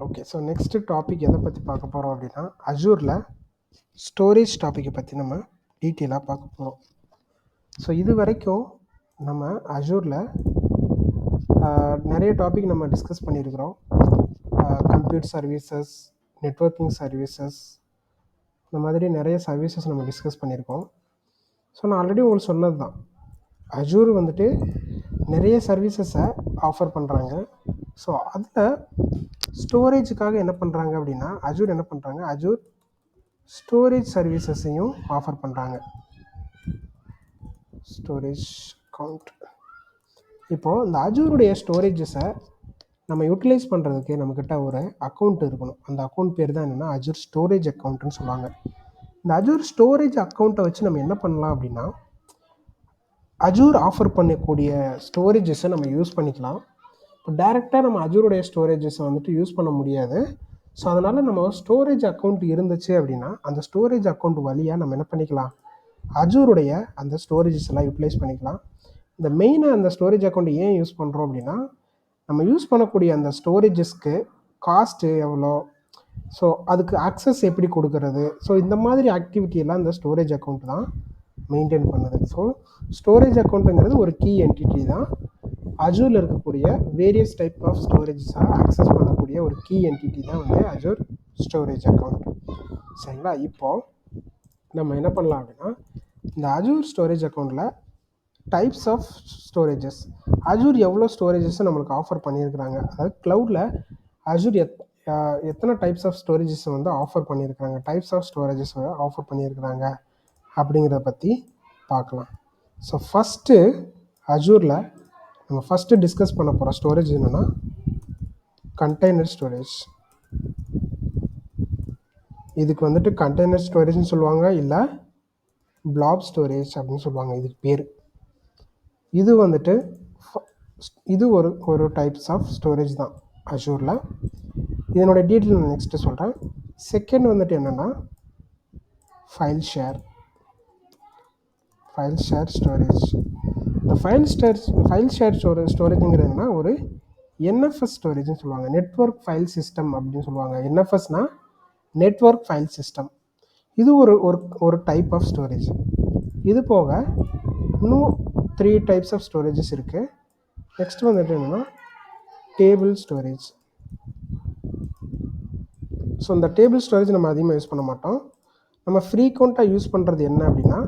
Okay. So next topic எதை பற்றி பார்க்க போகிறோம் அப்படின்னா, அஜூரில் ஸ்டோரேஜ் டாப்பிக்கை பற்றி நம்ம டீட்டெயிலாக பார்க்க போகிறோம். ஸோ இது வரைக்கும் நம்ம அஜூரில் நிறைய டாபிக் நம்ம டிஸ்கஸ் பண்ணியிருக்கிறோம். கம்ப்யூட்டர் சர்வீசஸ், நெட்வொர்க்கிங் சர்வீசஸ், இந்த மாதிரி நிறைய சர்வீசஸ் நம்ம டிஸ்கஸ் பண்ணியிருக்கோம். ஸோ நான் ஆல்ரெடி உங்களுக்கு சொன்னது தான், அஜூர் வந்துட்டு நிறைய சர்வீசஸை ஆஃபர் பண்ணுறாங்க. ஸோ அதில் ஸ்டோரேஜுக்காக என்ன பண்ணுறாங்க அப்படின்னா, அஜூர் என்ன பண்ணுறாங்க, அஜூர் ஸ்டோரேஜ் சர்வீசஸையும் ஆஃபர் பண்ணுறாங்க. Storage account. இப்போது இந்த அஜூருடைய ஸ்டோரேஜஸை நம்ம யூட்டிலைஸ் பண்ணுறதுக்கு நம்மக்கிட்ட ஒரு அக்கௌண்ட் இருக்கணும். அந்த அக்கௌண்ட் பேர் தான் என்னென்னா அஜூர் ஸ்டோரேஜ் அக்கௌண்ட்டுன்னு சொல்லுவாங்க. இந்த அஜூர் ஸ்டோரேஜ் அக்கௌண்ட்டை வச்சு நம்ம என்ன பண்ணலாம் அப்படின்னா, அஜூர் ஆஃபர் பண்ணக்கூடிய ஸ்டோரேஜஸை நம்ம யூஸ் பண்ணிக்கலாம். இப்போ டேரெக்டாக நம்ம அஜூருடைய ஸ்டோரேஜஸை வந்துட்டு யூஸ் பண்ண முடியாது. ஸோ அதனால் நம்ம ஸ்டோரேஜ் அக்கௌண்ட் இருந்துச்சு அப்படின்னா, அந்த ஸ்டோரேஜ் அக்கௌண்ட் வழியாக நம்ம என்ன பண்ணிக்கலாம், அஜூருடைய அந்த ஸ்டோரேஜஸ் எல்லாம் யூட்டிலைஸ் பண்ணிக்கலாம். இந்த மெயினாக அந்த ஸ்டோரேஜ் அக்கௌண்ட் ஏன் யூஸ் பண்ணுறோம் அப்படின்னா, நம்ம யூஸ் பண்ணக்கூடிய அந்த ஸ்டோரேஜஸ்க்கு காஸ்ட்டு எவ்வளோ, ஸோ அதுக்கு ஆக்சஸ் எப்படி கொடுக்கறது, ஸோ இந்த மாதிரி ஆக்டிவிட்டியெல்லாம் இந்த ஸ்டோரேஜ் அக்கௌண்ட் தான் மெயின்டைன் பண்ணுது. ஸோ ஸ்டோரேஜ் அக்கௌண்ட்டுங்கிறது ஒரு கீ என்டிட்டி தான். அஜூரில் இருக்கக்கூடிய வேரியஸ் டைப் ஆஃப் ஸ்டோரேஜஸாக ஆக்சஸ் பண்ணக்கூடிய ஒரு கீ என்டிட்டி தான் வந்து அஜூர் ஸ்டோரேஜ் அக்கௌண்ட். சரிங்களா? இப்போது நம்ம என்ன பண்ணலாம் அப்படின்னா, இந்த அஜூர் ஸ்டோரேஜ் அக்கௌண்ட்டில் டைப்ஸ் ஆஃப் ஸ்டோரேஜஸ், அஜூர் எவ்வளோ ஸ்டோரேஜஸை நம்மளுக்கு ஆஃபர் பண்ணியிருக்கிறாங்க, அதாவது க்ளவுடில் அஜூர் எத்தனை டைப்ஸ் ஆஃப் ஸ்டோரேஜஸை வந்து ஆஃபர் பண்ணியிருக்கிறாங்க, டைப்ஸ் ஆஃப் ஸ்டோரேஜஸை ஆஃபர் பண்ணியிருக்கிறாங்க அப்படிங்கிறத பற்றி பார்க்கலாம். ஸோ ஃபஸ்ட்டு அஜூரில் நம்ம ஃபஸ்ட்டு டிஸ்கஸ் பண்ண போகிற ஸ்டோரேஜ் என்னென்னா கண்டெய்னர் ஸ்டோரேஜ். இதுக்கு வந்துட்டு கண்டெய்னர் ஸ்டோரேஜ்னு சொல்லுவாங்க, இல்லை பிளாப் ஸ்டோரேஜ் அப்படின்னு சொல்லுவாங்க இதுக்கு பேர். இது வந்துட்டு இது ஒரு டைப்ஸ் ஆஃப் ஸ்டோரேஜ் தான் அஜூரில். இதனோட டீட்டெயில் நான் நெக்ஸ்ட்டு சொல்கிறேன். செகண்ட் வந்துட்டு என்னென்னா ஃபைல் ஷேர் ஸ்டோரேஜ். இந்த ஃபைல் ஷேர் ஸ்டோரேஜுங்கிறதுனா ஒரு என்எஃப்எஸ் ஸ்டோரேஜ்னு சொல்லுவாங்க, நெட்வொர்க் ஃபைல் சிஸ்டம் அப்படின்னு சொல்லுவாங்க. என்எஃப்எஸ்னால் நெட்வொர்க் ஃபைல் சிஸ்டம். இது ஒரு டைப் ஆஃப் ஸ்டோரேஜ். இது போக இன்னும் 3 டைப்ஸ் ஆஃப் ஸ்டோரேஜஸ் இருக்குது. நெக்ஸ்ட் வந்துட்டு என்னென்னா டேபிள் ஸ்டோரேஜ். ஸோ இந்த டேபிள் ஸ்டோரேஜ் நம்ம அதிகமாக யூஸ் பண்ண மாட்டோம். நம்ம ஃப்ரீக்வெண்ட்டாக யூஸ் பண்ணுறது என்ன அப்படின்னா,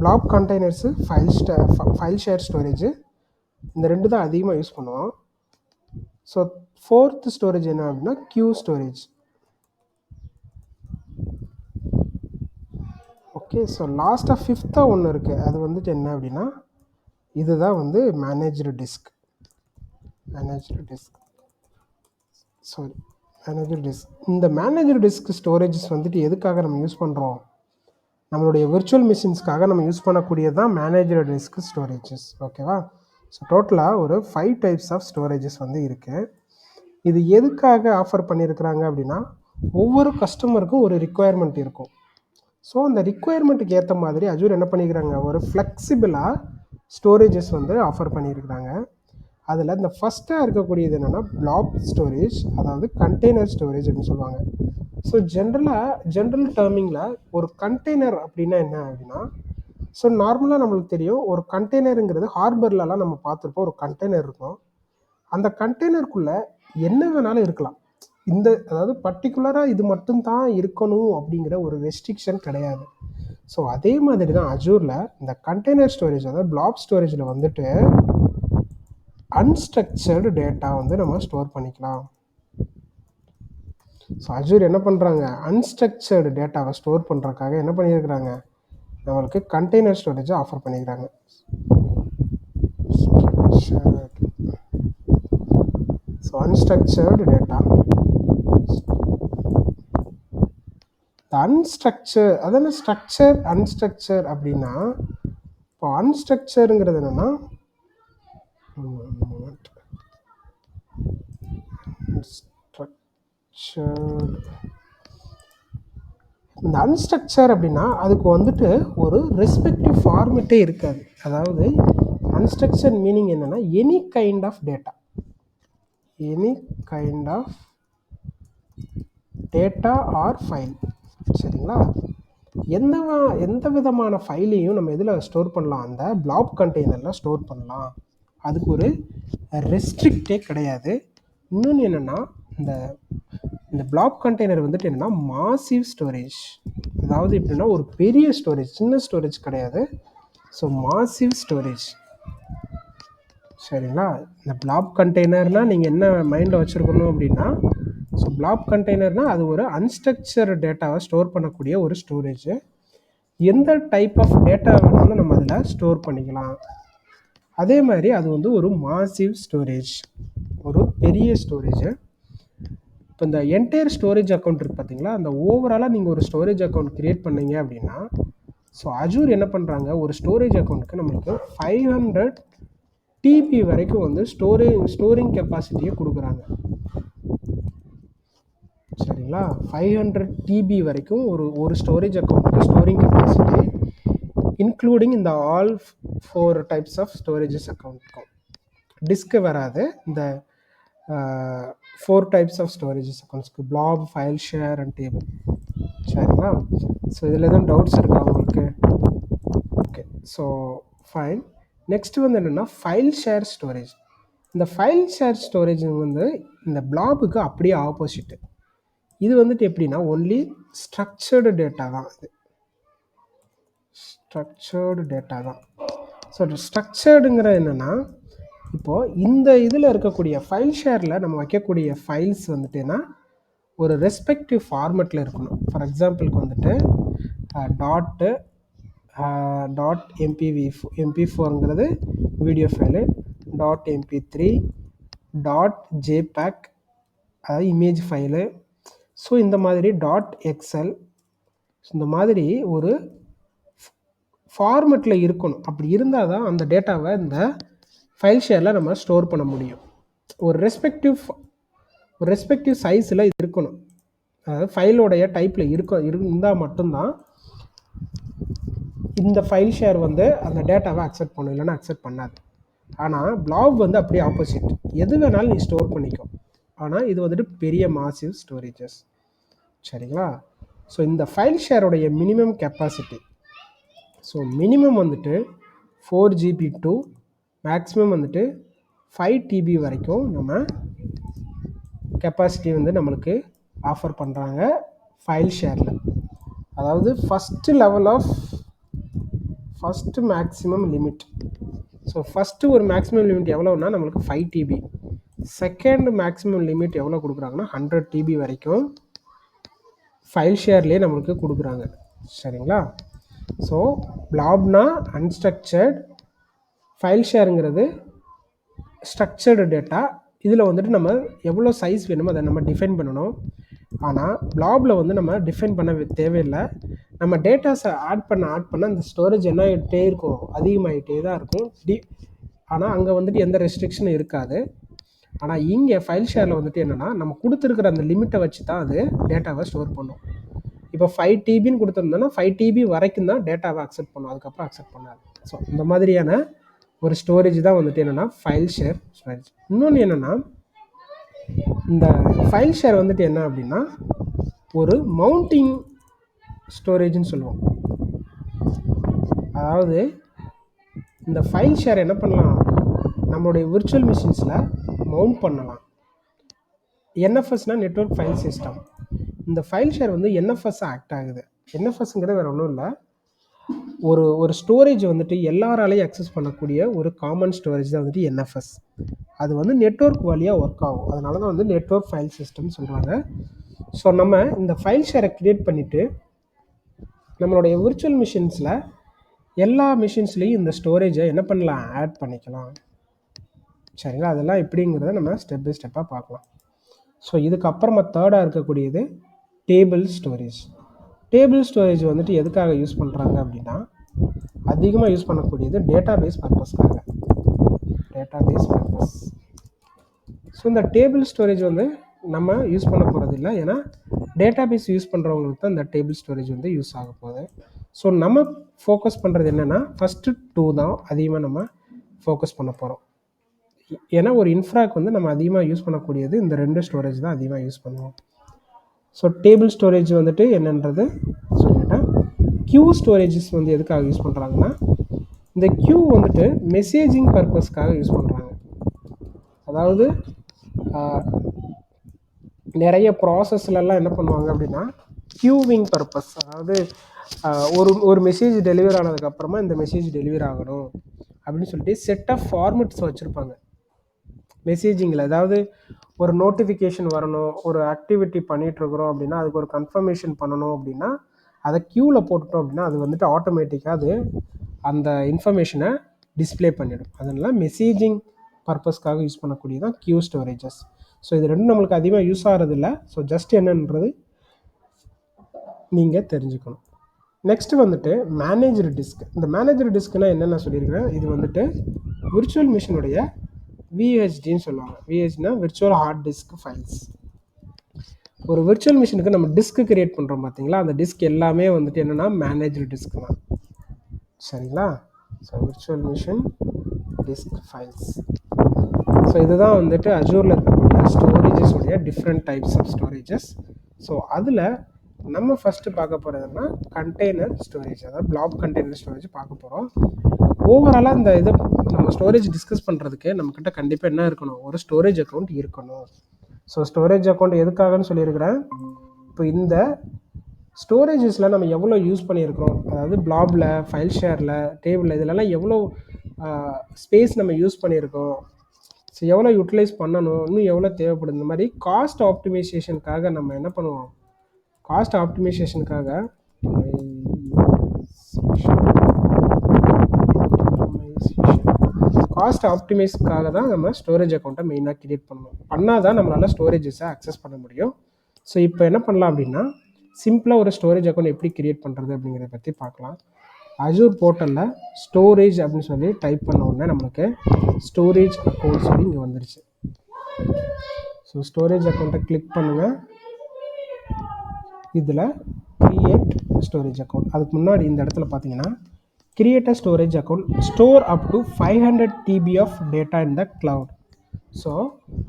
block containers, file share storage, இந்த 2 தான் அதிகமாக யூஸ் பண்ணுவோம். ஸோ 4th ஸ்டோரேஜ் என்ன அப்படின்னா கியூ ஸ்டோரேஜ். ஓகே. ஸோ லாஸ்ட்டாக 5th ஒன்று இருக்குது, அது வந்துட்டு என்ன அப்படின்னா, இதுதான் வந்து மேனேஜ்டு டிஸ்க். இந்த மேனேஜ்டு டிஸ்க் ஸ்டோரேஜஸ் வந்துட்டு எதுக்காக நம்ம யூஸ் பண்ணுறோம், நம்மளுடைய விர்ச்சுவல் மிஷின்ஸ்க்காக நம்ம யூஸ் பண்ணக்கூடியது தான் மேனேஜ்டு டிஸ்க் ஸ்டோரேஜஸ். ஓகேவா? ஸோ டோட்டலாக ஒரு 5 டைப்ஸ் ஆஃப் ஸ்டோரேஜஸ் வந்து இருக்குது. இது எதுக்காக ஆஃபர் பண்ணியிருக்கிறாங்க அப்படின்னா, ஒவ்வொரு கஸ்டமருக்கும் ஒரு ரிக்குவயர்மெண்ட் இருக்கும். ஸோ அந்த ரிக்குவயர்மெண்ட்டுக்கு ஏற்ற மாதிரி அஜூர் என்ன பண்ணியிருக்கிறாங்க, ஒரு ஃப்ளெக்சிபிளாக ஸ்டோரேஜஸ் வந்து ஆஃபர் பண்ணியிருக்கிறாங்க. அதில் இந்த ஃபஸ்ட்டாக இருக்கக்கூடியது என்னென்னா பிளாப் ஸ்டோரேஜ், அதாவது கண்டெய்னர் ஸ்டோரேஜ் அப்படின்னு சொல்லுவாங்க. ஸோ ஜென்ரல் டேர்மிங்கில் ஒரு கண்டெய்னர் அப்படின்னா என்ன அப்படின்னா, ஸோ நார்மலாக நம்மளுக்கு தெரியும், ஒரு கண்டெய்னருங்கிறது ஹார்பர்லலாம் நம்ம பார்த்துருப்போம், ஒரு கண்டெய்னர் இருக்கும். அந்த கண்டெய்னருக்குள்ளே என்ன வேணாலும் இருக்கலாம். அதாவது பர்டிகுலராக இது மட்டும்தான் இருக்கணும் அப்படிங்கிற ஒரு ரெஸ்ட்ரிக்ஷன் கிடையாது. ஸோ அதே மாதிரி தான் அஜூரில் இந்த கண்டெய்னர் ஸ்டோரேஜ், அதாவது பிளாப் ஸ்டோரேஜில் வந்துட்டு அன்ஸ்ட்ரக்சர்டு டேட்டா வந்து நம்ம ஸ்டோர் பண்ணிக்கலாம். ஸோ அஜூர் என்ன பண்ணுறாங்க, அன்ஸ்ட்ரக்சர்டு டேட்டாவை ஸ்டோர் பண்ணுறதுக்காக என்ன பண்ணியிருக்கிறாங்க, நம்மளுக்கு கண்டெய்னர் ஸ்டோரேஜை ஆஃபர் பண்ணியிருக்காங்க. ஸோ அன்ஸ்ட்ரக்சர்டு டேட்டா, அன்ஸ்ட்ரக்சர், அதான ஸ்ட்ரக்சர் அன்ஸ்ட்ரக்சர் அப்படின்னா, இப்போ அன்ஸ்ட்ரக்சருங்கிறது என்னென்னா, இந்த அன்ஸ்ட்ரக்சர் அப்படின்னா அதுக்கு வந்துட்டு ஒரு ரெஸ்பெக்டிவ் ஃபார்மேட்டே இருக்காது. அதாவது அன்ஸ்ட்ரக்சர் மீனிங் என்னென்னா any kind of data or file. சரிங்களா? எந்த விதமான ஃபைலையும் நம்ம எதில் ஸ்டோர் பண்ணலாம்? அந்த பிளாப் கண்டெய்னரில் ஸ்டோர் பண்ணலாம். அதுக்கு ஒரு ரெஸ்ட்ரிக்டே கிடையாது. இன்னொன்று என்னென்னா, இந்த பிளாப் கண்டெய்னர் வந்துட்டு என்னென்னா மாசிவ் ஸ்டோரேஜ். அதாவது எப்படின்னா ஒரு பெரிய ஸ்டோரேஜ், சின்ன ஸ்டோரேஜ் கிடையாது. So massive storage. சரிங்களா? இந்த பிளாப் கண்டெய்னர்னால் நீங்கள் என்ன மைண்டில் வச்சுருக்கணும் அப்படின்னா, ஸோ பிளாப் கண்டெய்னர்னால் அது ஒரு அன்ஸ்ட்ரக்சர் டேட்டாவை ஸ்டோர் பண்ணக்கூடிய ஒரு ஸ்டோரேஜ். எந்த டைப் ஆஃப் டேட்டா வேணாலும் நம்ம அதில் ஸ்டோர் பண்ணிக்கலாம். அதே மாதிரி அது வந்து ஒரு மாசிவ் ஸ்டோரேஜ், ஒரு பெரிய ஸ்டோரேஜ். இப்போ இந்த என்டையர் ஸ்டோரேஜ் அக்கௌண்ட் இருக்குது பார்த்தீங்களா, அந்த ஓவராலாக நீங்கள் ஒரு ஸ்டோரேஜ் அக்கௌண்ட் க்ரியேட் பண்ணீங்க அப்படின்னா, ஸோ அஜூர் என்ன பண்ணுறாங்க, ஒரு ஸ்டோரேஜ் அக்கௌண்ட்டுக்கு நம்மளுக்கு 500 TB வரைக்கும் வந்து ஸ்டோரிங் கெப்பாசிட்டியை கொடுக்குறாங்க. சரிங்களா? 500 TB வரைக்கும் ஒரு ஸ்டோரேஜ் அக்கௌண்ட்டுக்கு ஸ்டோரிங் கெப்பாசிட்டி, இன்க்ளூடிங் இந்த ஆல் 4 டைப்ஸ் ஆஃப் ஸ்டோரேஜஸ் அக்கௌண்ட்டுக்கும். டிஸ்க்கு வராது. இந்த 4 டைப்ஸ் ஆஃப் ஸ்டோரேஜஸ் அக்கௌண்ட்ஸ்க்கு blob, file share and table. சரிங்களா? ஸோ இதில் எதுவும் டவுட்ஸ் இருக்கா உங்களுக்கு? Okay, so fine. நெக்ஸ்ட்டு வந்து என்னென்னா ஃபைல் ஷேர் ஸ்டோரேஜ். இந்த ஃபைல் ஷேர் ஸ்டோரேஜ் வந்து இந்த பிளாபுக்கு அப்படியே ஆப்போசிட்டு. இது வந்துட்டு எப்படின்னா ஒன்லி ஸ்ட்ரக்சர்டு டேட்டா தான். இது ஸ்ட்ரக்சர்டு டேட்டா தான். ஸோ ஸ்ட்ரக்சர்டுங்கிற என்னென்னா, இப்போது இந்த இதில் இருக்கக்கூடிய ஃபைல் ஷேரில் நம்ம வைக்கக்கூடிய ஃபைல்ஸ் வந்துட்டுன்னா ஒரு ரெஸ்பெக்டிவ் ஃபார்மெட்டில் இருக்கணும். ஃபார் எக்ஸாம்பிளுக்கு வந்துட்டு .mp4ங்கிறது வீடியோ ஃபைலு, .mp3, .jpeg அதாவது இமேஜ் ஃபைலு. ஸோ இந்த மாதிரி .xl இந்த மாதிரி ஒரு ஃபார்மெட்டில் இருக்கணும். அப்படி இருந்தால் தான் அந்த டேட்டாவை இந்த ஃபைல் ஷேரில் நம்ம ஸ்டோர் பண்ண முடியும். ஒரு ரெஸ்பெக்டிவ் சைஸில் இது இருக்கணும். அதாவது ஃபைலோடைய டைப்பில் இருந்தால் மட்டும்தான் இந்த ஃபைல் ஷேர் வந்து அந்த டேட்டாவை அக்செப்ட் பண்ணும், இல்லைன்னா அக்செப்ட் பண்ணாது. ஆனால் பிளாப் வந்து அப்படியே ஆப்போசிட். எது வேணாலும் நீ ஸ்டோர் பண்ணிக்கும். ஆனால் இது வந்துட்டு பெரிய மாசிவ் ஸ்டோரேஜஸ். சரிங்களா? ஸோ இந்த ஃபைல் ஷேருடைய மினிமம் கெப்பாசிட்டி, ஸோ மினிமம் வந்துட்டு 4 GB to மேக்ஸிமம் வந்துட்டு 5 TB வரைக்கும் நம்ம கெப்பாசிட்டி வந்து நம்மளுக்கு ஆஃபர் பண்ணுறாங்க ஃபைல் ஷேரில். அதாவது first maximum limit. So first ஒரு மேக்ஸிமம் லிமிட் எவ்வளோன்னா நம்மளுக்கு 5 TB. செகண்ட் மேக்ஸிமம் லிமிட் எவ்வளோ கொடுக்குறாங்கன்னா 100 TB வரைக்கும் ஃபைல் ஷேர்லேயே நம்மளுக்கு கொடுக்குறாங்க. சரிங்களா? ஸோ பிளாப்னா அன்ஸ்ட்ரக்சர்ட், ஃபைல் ஷேருங்கிறது ஸ்ட்ரக்சர்டு டேட்டா. இதில் வந்துட்டு நம்ம எவ்வளோ சைஸ் வேணுமோ அதை நம்ம டிஃபைன் பண்ணணும். ஆனால் பிளாபில் வந்து நம்ம டிஃபைன் பண்ண தேவையில்லை. நம்ம டேட்டாஸை ஆட் பண்ண அந்த ஸ்டோரேஜ் என்ன ஆகிட்டே இருக்கும், அதிகமாகிட்டே தான் இருக்கும். ஆனால் அங்கே வந்துட்டு எந்த ரெஸ்ட்ரிக்ஷனும் இருக்காது. ஆனால் இங்கே ஃபைல் ஷேரில் வந்துட்டு என்னென்னா நம்ம கொடுத்துருக்குற அந்த லிமிட்டை வச்சு தான் அது டேட்டாவை ஸ்டோர் பண்ணும். இப்போ 5 TBன்னு கொடுத்துருந்தோன்னா 5 TB வரைக்கும் தான் டேட்டாவை அக்செப்ட் பண்ணும், அதுக்கப்புறம் அக்செப்ட் பண்ணாது. ஸோ இந்த மாதிரியான ஒரு ஸ்டோரேஜ் தான் வந்துட்டு என்னென்னா ஃபைல் ஷேர் ஸ்டோரேஜ். இன்னொன்று என்னென்னா, இந்த ஃபைல் ஷேர் வந்துட்டு என்ன அப்படின்னா ஒரு மவுண்டிங் ஸ்டோரேஜ்னு சொல்லுவோம். அதாவது இந்த ஃபைல் ஷேர் என்ன பண்ணலாம், நம்மளுடைய விர்ச்சுவல் மிஷின்ஸில் மவுண்ட் பண்ணலாம். NFSனால் நெட்வொர்க் ஃபைல் சிஸ்டம். இந்த ஃபைல் ஷேர் வந்து NFS ஆக்ட் ஆகுது. NFSங்கிறது வேறு ஒன்றும் இல்லை, ஒரு ஸ்டோரேஜ் வந்துட்டு எல்லாராலையும் அக்சஸ் பண்ணக்கூடிய ஒரு காமன் ஸ்டோரேஜ் தான் வந்துட்டு NFS. அது வந்து நெட்வொர்க் வழியாக ஒர்க் ஆகும். அதனால தான் வந்து நெட்வொர்க் ஃபைல் சிஸ்டம்னு சொல்கிறாங்க. ஸோ நம்ம இந்த ஃபைல் ஷேரை க்ரியேட் பண்ணிவிட்டு நம்மளுடைய விர்ச்சுவல் மிஷின்ஸில் எல்லா மிஷின்ஸ்லேயும் இந்த ஸ்டோரேஜை என்ன பண்ணலாம், ஆட் பண்ணிக்கலாம். சரிங்களா? அதெல்லாம் எப்படிங்கிறத நம்ம ஸ்டெப் பை ஸ்டெப்பாக பார்க்கலாம். ஸோ இதுக்கப்புறமா தேர்டாக இருக்கக்கூடியது டேபிள் ஸ்டோரேஜ். டேபிள் ஸ்டோரேஜ் வந்துட்டு எதுக்காக யூஸ் பண்ணுறாங்க அப்படின்னா, அதிகமாக யூஸ் பண்ணக்கூடியது டேட்டாபேஸ் பர்பஸ்க்காக. ஸோ இந்த டேபிள் ஸ்டோரேஜ் வந்து நம்ம யூஸ் பண்ண போகிறது இல்லை, ஏன்னா டேட்டாபேஸ் யூஸ் பண்ணுறவங்களுக்கு தான் இந்த டேபிள் ஸ்டோரேஜ் வந்து யூஸ் ஆக போகுது. ஸோ நம்ம ஃபோக்கஸ் பண்ணுறது என்னென்னா ஃபஸ்ட்டு 2 தான் அதிகமாக நம்ம ஃபோக்கஸ் பண்ண போகிறோம். ஏன்னா ஒரு இன்ஃப்ராக்கு வந்து நம்ம அதிகமாக யூஸ் பண்ணக்கூடியது இந்த 2 ஸ்டோரேஜ் தான் அதிகமாக யூஸ் பண்ணுவோம். ஸோ டேபிள் ஸ்டோரேஜ் வந்துட்டு என்னன்றது சொல்லிட்டேன். கியூ ஸ்டோரேஜஸ் வந்து எதுக்காக யூஸ் பண்ணுறாங்கன்னா, இந்த கியூ வந்துட்டு மெசேஜிங் பர்பஸ்க்காக யூஸ் பண்ணுறாங்க. அதாவது நிறைய ப்ராசஸ்லலாம் என்ன பண்ணுவாங்க அப்படின்னா, கியூவிங் பர்பஸ், அதாவது ஒரு மெசேஜ் டெலிவரி ஆனதுக்கப்புறமா இந்த மெசேஜ் டெலிவரி ஆகணும் அப்படின்னு சொல்லிட்டு செட் ஆஃப் ஃபார்மெட்ஸ் வச்சுருப்பாங்க மெசேஜிங்கில். அதாவது ஒரு நோட்டிஃபிகேஷன் வரணும், ஒரு ஆக்டிவிட்டி பண்ணிகிட்ருக்குறோம் அப்படின்னா அதுக்கு ஒரு கன்ஃபர்மேஷன் பண்ணணும் அப்படின்னா அதை க்யூவில் போட்டுட்டோம் அப்படின்னா அது வந்துட்டு ஆட்டோமேட்டிக்காக அது அந்த இன்ஃபர்மேஷனை டிஸ்பிளே பண்ணிடும். அதனால் மெசேஜிங் பர்பஸ்க்காக யூஸ் பண்ணக்கூடியதான் கியூ ஸ்டோரேஜஸ். ஸோ இது ரெண்டும் நம்மளுக்கு அதிகமாக யூஸ் ஆகிறதில்ல. ஸோ ஜஸ்ட் என்னன்றது நீங்கள் தெரிஞ்சுக்கணும். நெக்ஸ்ட்டு வந்துட்டு மேனேஜர் டிஸ்க். இந்த மேனேஜர் டிஸ்க்னால் என்னென்ன சொல்லியிருக்கிறேன், இது வந்துட்டு விர்ச்சுவல் மிஷினுடைய விஹெச்டின்னு சொல்லுவாங்க. விஹெச்னா விர்ச்சுவல் ஹார்ட் டிஸ்க் ஃபைல்ஸ். ஒரு விர்ச்சுவல் மிஷினுக்கு நம்ம டிஸ்க் கிரியேட் பண்ணுறோம் பார்த்தீங்களா, அந்த டிஸ்க் எல்லாமே வந்துட்டு என்னென்னா மேனேஜர் டிஸ்க் தான். சரிங்களா? So virtual machine disk files. So இதுதான் வந்துட்டு அஜூரில் இருக்கக்கூடிய ஸ்டோரேஜஸ் உடைய different types of storages. So அதில் நம்ம ஃபஸ்ட்டு பார்க்க போகிறதுனா கண்டெய்னர் ஸ்டோரேஜ், அதாவது பிளாக் கண்டெய்னர் ஸ்டோரேஜ் பார்க்க போகிறோம். ஓவராலாக இந்த இது நம்ம ஸ்டோரேஜ் டிஸ்கஸ் பண்ணுறதுக்கு நம்மக்கிட்ட கண்டிப்பாக என்ன இருக்கணும், ஒரு ஸ்டோரேஜ் அக்கௌண்ட் இருக்கணும். ஸோ ஸ்டோரேஜ் அக்கௌண்ட் எதுக்காகன்னு சொல்லியிருக்கிறேன். இப்போ இந்த ஸ்டோரேஜஸில் நம்ம எவ்வளோ யூஸ் பண்ணியிருக்கிறோம், அதாவது பிளாபில், ஃபைல் ஷேரில், டேபிளில், இதிலலாம் எவ்வளோ ஸ்பேஸ் நம்ம யூஸ் பண்ணியிருக்கோம், ஸோ எவ்வளோ யூட்டிலைஸ் பண்ணணும், இன்னும் எவ்வளோ தேவைப்படுது, இந்த மாதிரி காஸ்ட் ஆப்டிமைசேஷனுக்காக நம்ம என்ன பண்ணுவோம், காஸ்ட் ஆப்டிமைசேஷனுக்காக தான் நம்ம ஸ்டோரேஜ் அக்கௌண்ட்டை மெயினாக கிரியேட் பண்ணணும். பண்ணால் தான் நம்மளால் ஸ்டோரேஜஸை அக்சஸ் பண்ண முடியும். ஸோ இப்போ என்ன பண்ணலாம் அப்படின்னா, சிம்பிளாக ஒரு ஸ்டோரேஜ் அக்கௌண்ட் எப்படி கிரியேட் பண்ணுறது அப்படிங்கிறத பற்றி பார்க்கலாம். அஜூர் போர்ட்டலில் ஸ்டோரேஜ் அப்படின்னு சொல்லி டைப் பண்ண உடனே நம்மளுக்கு ஸ்டோரேஜ் அக்கௌண்ட் சொல்லி இங்கே வந்துருச்சு. ஸோ ஸ்டோரேஜ் அக்கௌண்ட்டை கிளிக் பண்ணுங்கள். இதில் கிரியேட் ஸ்டோரேஜ் அக்கௌண்ட், அதுக்கு முன்னாடி இந்த இடத்துல பார்த்தீங்கன்னா create a storage account, store up to 500 TB of data in the cloud. So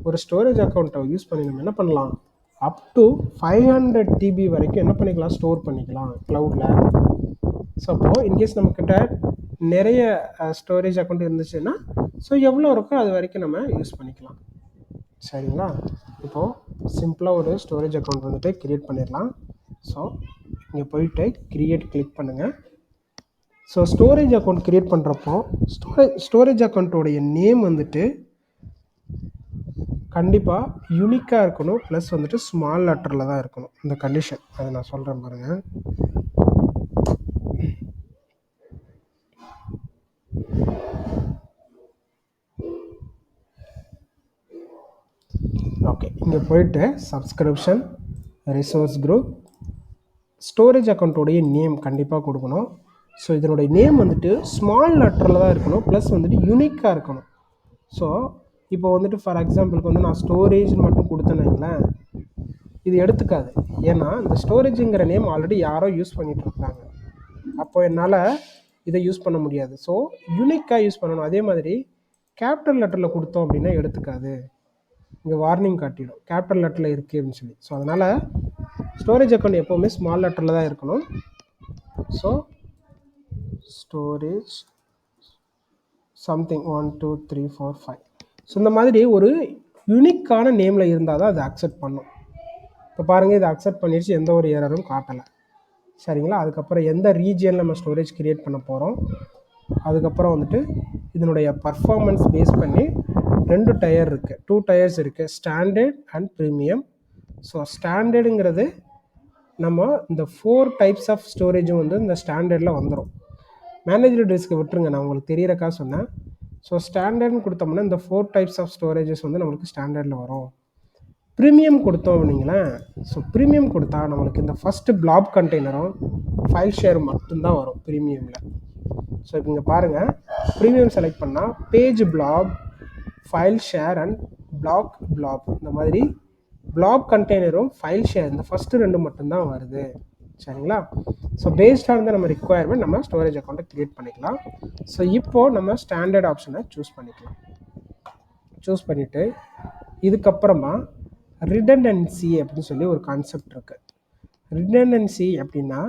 ஒரு ஸ்டோரேஜ் அக்கௌண்ட்டை யூஸ் பண்ணி நம்ம என்ன பண்ணலாம், அப் டு 500 TB வரைக்கும் என்ன பண்ணிக்கலாம், ஸ்டோர் பண்ணிக்கலாம் க்ளவுடில். ஸோ அப்போது இன்கேஸ் நம்மக்கிட்ட நிறைய ஸ்டோரேஜ் அக்கௌண்ட் இருந்துச்சுன்னா ஸோ எவ்வளோ இருக்கோ அது வரைக்கும் நம்ம யூஸ் பண்ணிக்கலாம். சரிங்களா? இப்போது சிம்பிளாக ஒரு ஸ்டோரேஜ் அக்கௌண்ட் வந்துட்டு க்ரியேட் பண்ணிடலாம். ஸோ இங்கே போயிட்டு க்ரியேட் கிளிக் பண்ணுங்கள். ஸோ ஸ்டோரேஜ் அக்கௌண்ட் க்ரியேட் பண்ணுறப்போ ஸ்டோரேஜ் அக்கௌண்ட்டோடைய நேம் வந்துட்டு கண்டிப்பாக யூனிக்காக இருக்கணும், ப்ளஸ் வந்துட்டு ஸ்மால் லெட்டரில் தான் இருக்கணும். இந்த கண்டிஷன் அதை நான் சொல்கிறேன் பாருங்கள். ஓகே, இங்கே போயிட்டு சப்ஸ்கிரிப்ஷன், ரிசோர்ஸ் குரூப், ஸ்டோரேஜ் அக்கௌண்ட்டோடைய நேம் கண்டிப்பாக கொடுக்கணும். ஸோ இதனுடைய நேம் வந்துட்டு ஸ்மால் லெட்டரில் தான் இருக்கணும், ப்ளஸ் வந்துட்டு யூனிக்காக இருக்கணும். ஸோ இப்போ வந்துட்டு ஃபார் எக்ஸாம்பிளுக்கு வந்து நான் ஸ்டோரேஜ்னு மட்டும் கொடுத்தேன்னு இது எடுத்துக்காது. ஏன்னா இந்த ஸ்டோரேஜுங்கிற நேம் ஆல்ரெடி யாரோ யூஸ் பண்ணிகிட்டு இருக்காங்க, அப்போ என்னால் இதை யூஸ் பண்ண முடியாது. ஸோ யூனிக்காக யூஸ் பண்ணணும். அதே மாதிரி கேபிட்டல் லெட்டரில் கொடுத்தோம் அப்படின்னா எடுத்துக்காது, இங்கே வார்னிங் காட்டிடும் கேபிட்டல் லெட்டரில் இருக்குது அப்படின்னு சொல்லி. ஸோ அதனால் ஸ்டோரேஜ் அக்கௌண்ட் எப்போவுமே ஸ்மால் லெட்டரில் தான் இருக்கணும். So storage something 1 2 3 4 5. ஸோ இந்த மாதிரி ஒரு யூனிக்கான நேமில் இருந்தால் தான் அது அக்செப்ட் பண்ணும். இப்போ பாருங்கள், இதை அக்செப்ட் பண்ணிடுச்சு, எந்த ஒரு எரரும் காட்டலை. சரிங்களா? அதுக்கப்புறம் எந்த ரீஜியனில் நம்ம ஸ்டோரேஜ் க்ரியேட் பண்ண போகிறோம், அதுக்கப்புறம் வந்துட்டு இதனுடைய பர்ஃபார்மன்ஸ் பேஸ் பண்ணி 2 டயர் இருக்குது, 2 டயர்ஸ் இருக்குது, ஸ்டாண்டர்ட் அண்ட் ப்ரீமியம். ஸோ ஸ்டாண்டர்டுங்கிறது நம்ம இந்த 4 டைப்ஸ் ஆஃப் ஸ்டோரேஜும் வந்து இந்த ஸ்டாண்டர்டில் வந்துடும். மேனேஜர் டிஸ்க்கு விட்டுருங்க, நான் உங்களுக்கு தெரியறக்கா சொன்னேன். ஸோ ஸ்டாண்டர்ட்னு கொடுத்தோம்னா இந்த 4 டைப்ஸ் ஆஃப் ஸ்டோரேஜஸ் வந்து நம்மளுக்கு ஸ்டாண்டர்டில் வரும். ப்ரீமியம் கொடுத்தோம் அப்படிங்களேன். ஸோ ப்ரீமியம் கொடுத்தா நம்மளுக்கு இந்த ஃபஸ்ட்டு பிளாப் கண்டெய்னரும் ஃபைல் ஷேர் மட்டும்தான் வரும் ப்ரீமியமில். ஸோ இப்போ இங்கே பாருங்கள், ப்ரீமியம் செலக்ட் பண்ணால் page flap, file share and flap, இந்த மாதிரி பிளாப் கண்டெய்னரும் ஃபைல் ஷேர் இந்த ஃபஸ்ட்டு 2 மட்டும்தான் வருது. சரிங்களா? ஸோ பேஸ்ட் ஆன் நம்ம ரிக்குவயர்மெண்ட் நம்ம ஸ்டோரேஜ் அக்கௌண்ட்டை க்ரியேட் பண்ணிக்கலாம். ஸோ இப்போது நம்ம ஸ்டாண்டர்ட் ஆப்ஷனை சூஸ் பண்ணிக்கலாம். சூஸ் பண்ணிவிட்டு இதுக்கப்புறமா ரிடண்டன்சி அப்படின்னு சொல்லி ஒரு கான்செப்ட் இருக்குது. ரிடண்டன்சி அப்படின்னா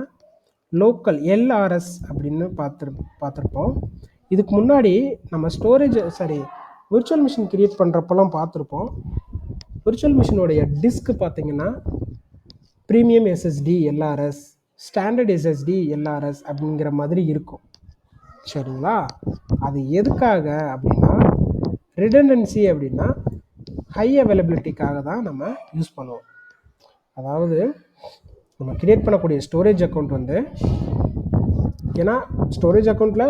லோக்கல் எல்ஆர்எஸ் அப்படின்னு பார்த்துருப்போம். இதுக்கு முன்னாடி நம்ம விர்ச்சுவல் மிஷின் கிரியேட் பண்ணுறப்பெல்லாம் பார்த்துருப்போம். விர்ச்சுவல் மிஷினோடைய டிஸ்க் பார்த்தீங்கன்னா premium SSD LRS, standard SSD LRS அப்படிங்கிற மாதிரி இருக்கும். சரிங்களா? அது எதுக்காக அப்படின்னா ரிடண்டன்சி அப்படின்னா ஹை அவைலபிலிட்டிக்காக தான் நம்ம யூஸ் பண்ணுவோம். அதாவது நம்ம கிரியேட் பண்ணக்கூடிய ஸ்டோரேஜ் அக்கௌண்ட் வந்து, ஏன்னா ஸ்டோரேஜ் அக்கௌண்ட்டில்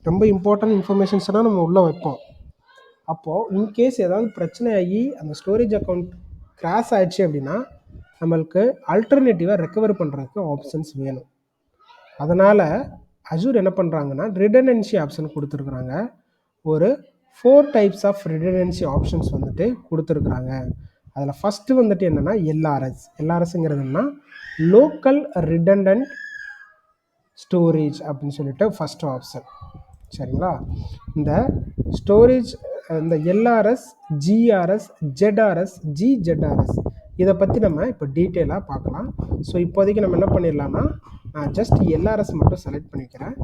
ரொம்ப இம்பார்ட்டன்ட் இன்ஃபர்மேஷன்ஸ்லாம் நம்ம உள்ளே வைப்போம். அப்போது இன்கேஸ் ஏதாவது பிரச்சனை ஆகி அந்த ஸ்டோரேஜ் அக்கௌண்ட் கிராஷ் ஆயிடுச்சு அப்படின்னா நம்மளுக்கு ஆல்டர்னேட்டிவாக ரெக்கவர் பண்ணுறதுக்கு ஆப்ஷன்ஸ் வேணும். அதனால் அஜூர் என்ன பண்ணுறாங்கன்னா ரிடண்டன்சி ஆப்ஷன் கொடுத்துருக்குறாங்க. ஒரு 4 டைப்ஸ் ஆஃப் ரிடண்டன்சி ஆப்ஷன்ஸ் வந்துட்டு கொடுத்துருக்குறாங்க. அதில் ஃபஸ்ட்டு வந்துட்டு என்னென்னா எல்ஆர்எஸ்ங்கிறது என்னன்னா லோக்கல் ரிடண்டன்ட் ஸ்டோரேஜ் அப்படின்னு சொல்லிட்டு ஃபஸ்ட்டு ஆப்ஷன். சரிங்களா? இந்த ஸ்டோரேஜ் இந்த எல்ஆர்எஸ், ஜிஆர்எஸ், ஜெட்ஆர்எஸ், ஜிஜெட்ஆர்எஸ் இதை பற்றி நம்ம இப்போ டீட்டெயிலாக பார்க்கலாம். ஸோ இப்போதைக்கு நம்ம என்ன பண்ணிடலாம்னா நான் ஜஸ்ட் எல்ஆர்எஸ் மட்டும் செலக்ட் பண்ணிக்கிறேன்.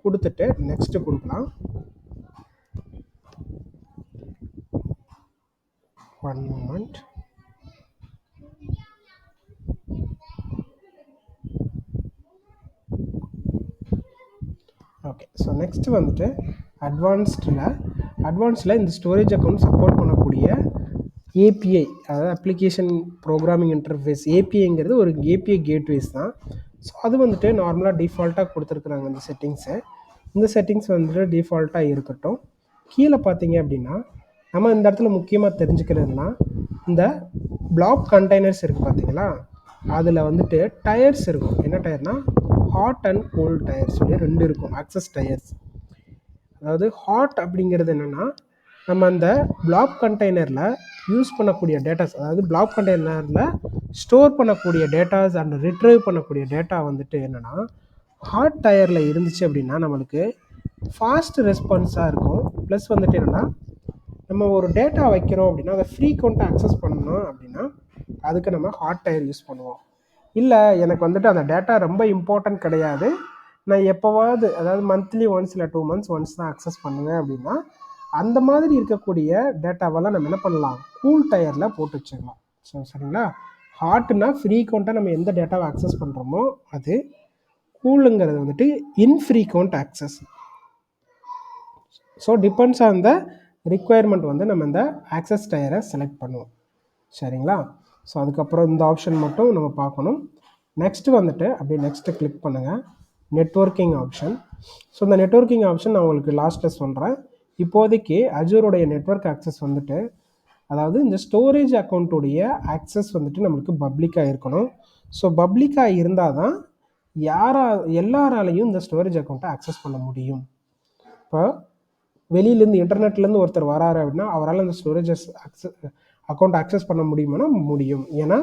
கொடுத்துட்டு நெக்ஸ்ட்டு கொடுக்கலாம். 1 moment. ஓகே, ஸோ நெக்ஸ்ட்டு வந்துட்டு அட்வான்ஸில் இந்த ஸ்டோரேஜ் அக்கௌண்ட் சப்போர்ட் பண்ணக்கூடிய ஏபிஐ, அதாவது அப்ளிகேஷன் ப்ரோக்ராமிங் இன்டர்ஃபேஸ். ஏபிஐங்கிறது ஒரு ஏபிஐ கேட்வேஸ் தான். ஸோ அது வந்துட்டு நார்மலாக டிஃபால்ட்டாக கொடுத்துருக்குறாங்க இந்த செட்டிங்ஸ் வந்துட்டு டிஃபால்ட்டாக இருக்கட்டும். கீழே பார்த்தீங்க அப்படின்னா நம்ம இந்த இடத்துல முக்கியமாக தெரிஞ்சுக்கிறதுனா இந்த பிளாக் கண்டெய்னர்ஸ் இருக்குது பார்த்தீங்களா, அதில் வந்துட்டு டயர்ஸ் இருக்கும். என்ன டயர்னா ஹாட் அண்ட் கோல்ட் டயர்ஸ் சொல்லி 2 இருக்கும். ஆக்சஸ் டயர்ஸ், அதாவது ஹாட் அப்படிங்கிறது என்னென்னா நம்ம அந்த பிளாக் கண்டெய்னரில் யூஸ் பண்ணக்கூடிய டேட்டாஸ், அதாவது பிளாக் கண்டெய்னரில் ஸ்டோர் பண்ணக்கூடிய டேட்டாஸ் அண்ட் ரிட்ரைவ் பண்ணக்கூடிய டேட்டா வந்துட்டு என்னென்னா ஹாட் டயரில் இருந்துச்சு அப்படின்னா நம்மளுக்கு ஃபாஸ்ட் ரெஸ்பான்ஸாக இருக்கும். ப்ளஸ் வந்துட்டு என்னென்னா நம்ம ஒரு டேட்டா வைக்கிறோம் அப்படின்னா அதை ஃப்ரீக்வெண்ட்டாக அக்சஸ் பண்ணணும் அப்படின்னா அதுக்கு நம்ம ஹாட் டயர் யூஸ் பண்ணுவோம். இல்லை எனக்கு வந்துட்டு அந்த டேட்டா ரொம்ப இம்பார்ட்டன்ட் கிடையாது, நான் எப்போவாவது அதாவது மந்த்லி ஒன்ஸ் இல்லை 2 months ஒன்ஸ் தான் அக்சஸ் பண்ணுவேன் அப்படின்னா அந்த மாதிரி இருக்கக்கூடிய டேட்டாவெல்லாம் நம்ம என்ன பண்ணலாம், கூல் டயரில் போட்டு வச்சுக்கலாம். ஸோ சரிங்களா? ஹாட்னா ஃப்ரீக்வெண்ட்டாக நம்ம எந்த டேட்டாவை அக்சஸ் பண்ணுறோமோ அது, கூலுங்கிறது வந்துட்டு infrequent access. So depends on the requirement வந்து நம்ம இந்த ஆக்சஸ் டயரை செலக்ட் பண்ணுவோம். சரிங்களா? ஸோ அதுக்கப்புறம் இந்த ஆப்ஷன் மட்டும் நம்ம பார்க்கணும். நெக்ஸ்ட்டு வந்துட்டு அப்படியே நெக்ஸ்ட்டு கிளிக் பண்ணுங்கள், நெட்வொர்க்கிங் ஆப்ஷன். ஸோ இந்த நெட்வொர்க்கிங் ஆப்ஷன் நான் உங்களுக்கு லாஸ்ட்டில் சொல்கிறேன். இப்போதைக்கு அஜூரோடைய நெட்வொர்க் ஆக்சஸ் வந்துட்டு, அதாவது இந்த ஸ்டோரேஜ் அக்கௌண்ட்டுடைய ஆக்சஸ் வந்துட்டு நம்மளுக்கு பப்ளிக்காக இருக்கணும். ஸோ பப்ளிக்காக இருந்தால் தான் எல்லாராலையும் இந்த ஸ்டோரேஜ் அக்கௌண்ட்டை ஆக்சஸ் பண்ண முடியும். இப்போ வெளியிலேருந்து இன்டர்நெட்லேருந்து ஒருத்தர் வராரு அப்படின்னா அவரால் அந்த ஸ்டோரேஜ் அக்கௌண்ட் ஆக்சஸ் பண்ண முடியுமானா முடியும். ஏன்னா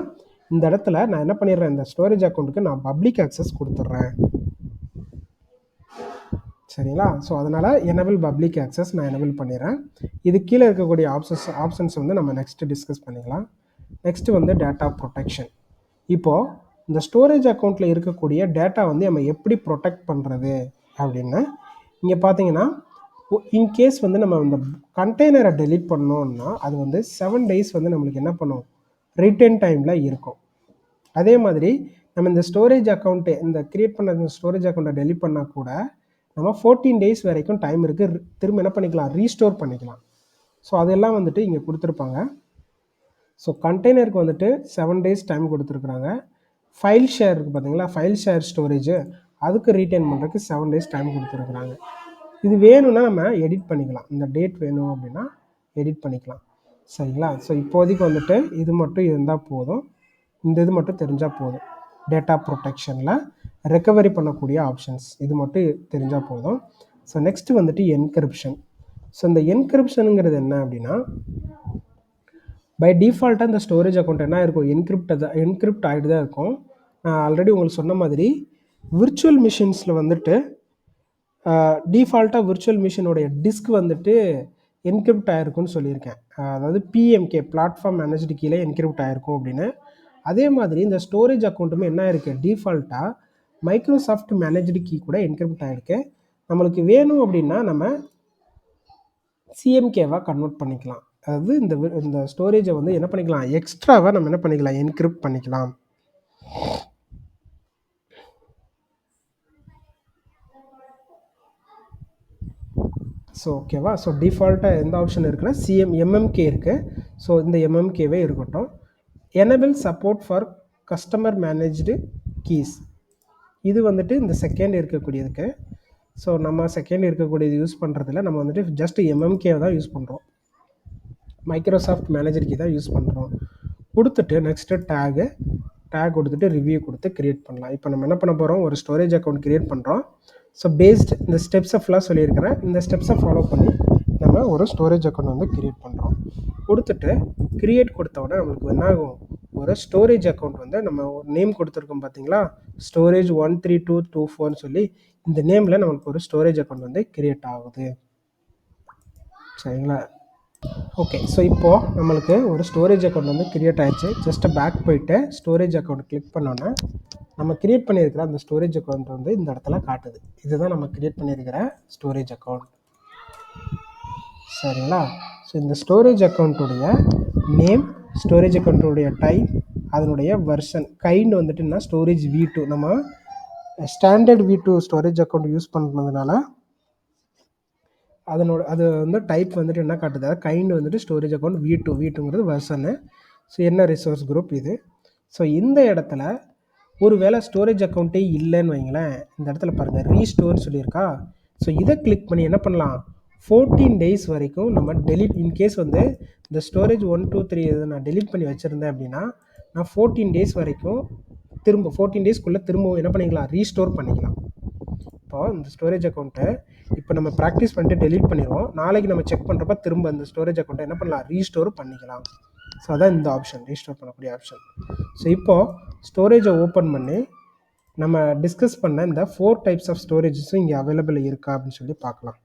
இந்த இடத்துல நான் என்ன பண்ணிடுறேன், இந்த ஸ்டோரேஜ் அக்கௌண்ட்டுக்கு நான் பப்ளிக் ஆக்சஸ் கொடுத்துட்றேன். சரிங்களா? ஸோ அதனால் எனபிள் பப்ளிக் ஆக்சஸ் நான் எனபிள் பண்ணிடுறேன். இது கீழே இருக்கக்கூடிய ஆப்ஷன்ஸ் வந்து நம்ம நெக்ஸ்ட்டு டிஸ்கஸ் பண்ணிக்கலாம். நெக்ஸ்ட்டு வந்து டேட்டா ப்ரொடெக்ஷன். இப்போது இந்த ஸ்டோரேஜ் அக்கௌண்ட்டில் இருக்கக்கூடிய டேட்டா வந்து நம்ம எப்படி ப்ரொடெக்ட் பண்ணுறது அப்படின்னா, இங்கே பார்த்தீங்கன்னா இன்கேஸ் வந்து நம்ம இந்த கண்டெய்னரை டெலீட் பண்ணோம்னா அது வந்து 7 days வந்து நம்மளுக்கு என்ன பண்ணும், ரிட்டர்ன் டைமில் இருக்கும். அதே மாதிரி நம்ம இந்த ஸ்டோரேஜ் அக்கௌண்ட்டு இந்த க்ரியேட் பண்ண இந்த ஸ்டோரேஜ் அக்கௌண்ட்டை டெலீட் பண்ணால் கூட நம்ம 14 days வரைக்கும் டைம் இருக்குது, திரும்ப என்ன பண்ணிக்கலாம், ரீஸ்டோர் பண்ணிக்கலாம். ஸோ அதெல்லாம் வந்துட்டு இங்கே கொடுத்துருப்பாங்க. ஸோ கண்டெய்னருக்கு வந்துட்டு 7 days டைம் கொடுத்துருக்குறாங்க. ஃபைல் ஷேர் இருக்குது பார்த்தீங்களா, ஃபைல் ஷேர் ஸ்டோரேஜு அதுக்கு ரீட்டைன் பண்ணுறதுக்கு 7 days டைம் கொடுத்துருக்குறாங்க. இது வேணும்னா நம்ம எடிட் பண்ணிக்கலாம், இந்த டேட் வேணும் அப்படின்னா எடிட் பண்ணிக்கலாம். சரிங்களா? ஸோ இப்போதைக்கு வந்துட்டு இது மட்டும் இருந்தால் போதும், இந்த இது மட்டும் தெரிஞ்சால் போதும். டேட்டா ப்ரொடெக்ஷனில் ரெக்கவரி பண்ணக்கூடிய ஆப்ஷன்ஸ் இது மட்டும் தெரிஞ்சால் போதும். ஸோ நெக்ஸ்ட்டு வந்துட்டு என்கிரிப்ஷன். ஸோ இந்த என்கிரிப்ஷனுங்கிறது என்ன அப்படின்னா, பை டிஃபால்ட்டாக இந்த ஸ்டோரேஜ் அக்கௌண்ட் என்ன இருக்கும், என்கிரிப்ட் ஆகிட்டு தான் இருக்கும். நான் ஆல்ரெடி உங்களுக்கு சொன்ன மாதிரி விர்ச்சுவல் மிஷின்ஸில் வந்துட்டு டிஃபால்ட்டாக விர்ச்சுவல் மிஷினோடைய டிஸ்க் வந்துட்டு என்கிரிப்ட் ஆகிருக்குன்னு சொல்லியிருக்கேன். அதாவது பிஎம்கே பிளாட்ஃபார்ம் மேனேஜ்டு கீழே என்கிரிப்ட் ஆகிருக்கும் அப்படின்னு. அதே மாதிரி இந்த ஸ்டோரேஜ் அக்கௌண்ட்டுமே என்ன இருக்குது, டிஃபால்ட்டாக மைக்ரோசாஃப்ட் மேனேஜ்டு கீ கூட என்கிரிப்ட் ஆகிருக்கு. நம்மளுக்கு வேணும் அப்படின்னா நம்ம சிஎம்கேவாக கன்வெர்ட் பண்ணிக்கலாம். அதாவது இந்த ஸ்டோரேஜை வந்து என்ன பண்ணிக்கலாம், எக்ஸ்ட்ராவாக நம்ம என்ன பண்ணிக்கலாம், என்கிரிப்ட் பண்ணிக்கலாம். ஸோ ஓகேவா. ஸோ டிஃபால்ட்டாக எந்த ஆப்ஷன் இருக்குன்னா எம்எம்கே இருக்குது. ஸோ இந்த எம்எம்கேவே இருக்கட்டும். Enable support for customer managed keys, இது வந்துட்டு இந்த செகண்ட் இருக்கக்கூடியதுக்கு. ஸோ நம்ம செகண்ட் இருக்கக்கூடியது யூஸ் பண்ணுறதில்ல, நம்ம வந்துட்டு ஜஸ்ட் எம்எம்கே தான் யூஸ் பண்ணுறோம், மைக்ரோசாஃப்ட் மேனேஜர் கீ தான் யூஸ் பண்ணுறோம். கொடுத்துட்டு நெக்ஸ்ட்டு டேக் கொடுத்துட்டு ரிவ்யூ கொடுத்து க்ரியேட் பண்ணலாம். இப்போ நம்ம என்ன பண்ண போகிறோம், ஒரு ஸ்டோரேஜ் அக்கௌண்ட் க்ரியேட் பண்ணுறோம். ஸோ இந்த ஸ்டெப்ஸை ஃபுல்லாக சொல்லியிருக்கிறேன். இந்த ஸ்டெப்ஸை ஃபாலோ பண்ணி நம்ம ஒரு ஸ்டோரேஜ் அக்கௌண்ட் வந்து க்ரியேட் பண்ணுறோம். கொடுத்துட்டு க்ரியேட் கொடுத்த உடனே நம்மளுக்கு என்ன ஆகும், ஒரு ஸ்டோரேஜ் அக்கௌண்ட் வந்து நம்ம ஒரு நேம் கொடுத்துருக்கோம் பார்த்தீங்களா, ஸ்டோரேஜ் 13224 சொல்லி இந்த நேமில் நம்மளுக்கு ஒரு ஸ்டோரேஜ் அக்கௌண்ட் வந்து க்ரியேட் ஆகுது. சரிங்களா. ஓகே. ஸோ இப்போது நம்மளுக்கு ஒரு ஸ்டோரேஜ் அக்கௌண்ட் வந்து க்ரியேட் ஆகிடுச்சு. ஜஸ்ட்டு பேக் போயிட்டு ஸ்டோரேஜ் அக்கௌண்ட் கிளிக் பண்ணோன்னே நம்ம க்ரியேட் பண்ணியிருக்கிற அந்த ஸ்டோரேஜ் அக்கௌண்ட் வந்து இந்த இடத்துல காட்டுது. இதுதான் நம்ம க்ரியேட் பண்ணியிருக்கிற ஸ்டோரேஜ் அக்கௌண்ட். சரிங்களா. ஸோ இந்த ஸ்டோரேஜ் அக்கௌண்ட்டுடைய நேம், ஸ்டோரேஜ் அக்கௌண்ட்டுடைய டைப், அதனுடைய வெர்ஷன், கைண்ட் வந்துட்டுன்னா ஸ்டோரேஜ் V2. நம்ம standard V2 storage account use பண்ணுறதுனால அது வந்து டைப் வந்துட்டு என்ன காட்டுது, கைண்ட் வந்துட்டு ஸ்டோரேஜ் அக்கௌண்ட் V2ங்கிறது வெர்ஷனு. ஸோ என்ன ரிசோர்ஸ் குரூப் இது. ஸோ இந்த இடத்துல ஒரு வேளை ஸ்டோரேஜ் அக்கௌண்ட்டே இல்லைன்னு வைங்களேன், இந்த இடத்துல பாருங்கள் ரீஸ்டோர் சொல்லியிருக்கா. ஸோ இதை கிளிக் பண்ணி என்ன பண்ணலாம், 14 days வரைக்கும் நம்ம டெலிட், இன்கேஸ் வந்து இந்த ஸ்டோரேஜ் 1 2 3 இதை நான் டெலிட் பண்ணி வச்சுருந்தேன் அப்படின்னா நான் 14 days வரைக்கும் 14 daysக்குள்ளே திரும்பவும் என்ன பண்ணிக்கலாம், ரீஸ்டோர் பண்ணிக்கலாம். இப்போது இந்த ஸ்டோரேஜ் அக்கௌண்ட்டை இப்போ நம்ம ப்ராக்டிஸ் பண்ணிட்டு டெலிட் பண்ணிடுவோம். நாளைக்கு நம்ம செக் பண்ணுறப்ப திரும்ப இந்த ஸ்டோரேஜ் அக்கௌண்ட்டை என்ன பண்ணலாம், ரீஸ்டோர் பண்ணிக்கலாம். ஸோ அதான் இந்த ஆப்ஷன், ரீஸ்டோர் பண்ணக்கூடிய ஆப்ஷன். ஸோ இப்போது ஸ்டோரேஜை ஓப்பன் பண்ணி நம்ம டிஸ்கஸ் பண்ண இந்த 4 types ஆஃப் ஸ்டோரேஜஸும் இங்கே அவைலபிள் இருக்கா அப்படின்னு சொல்லி பார்க்கலாம்.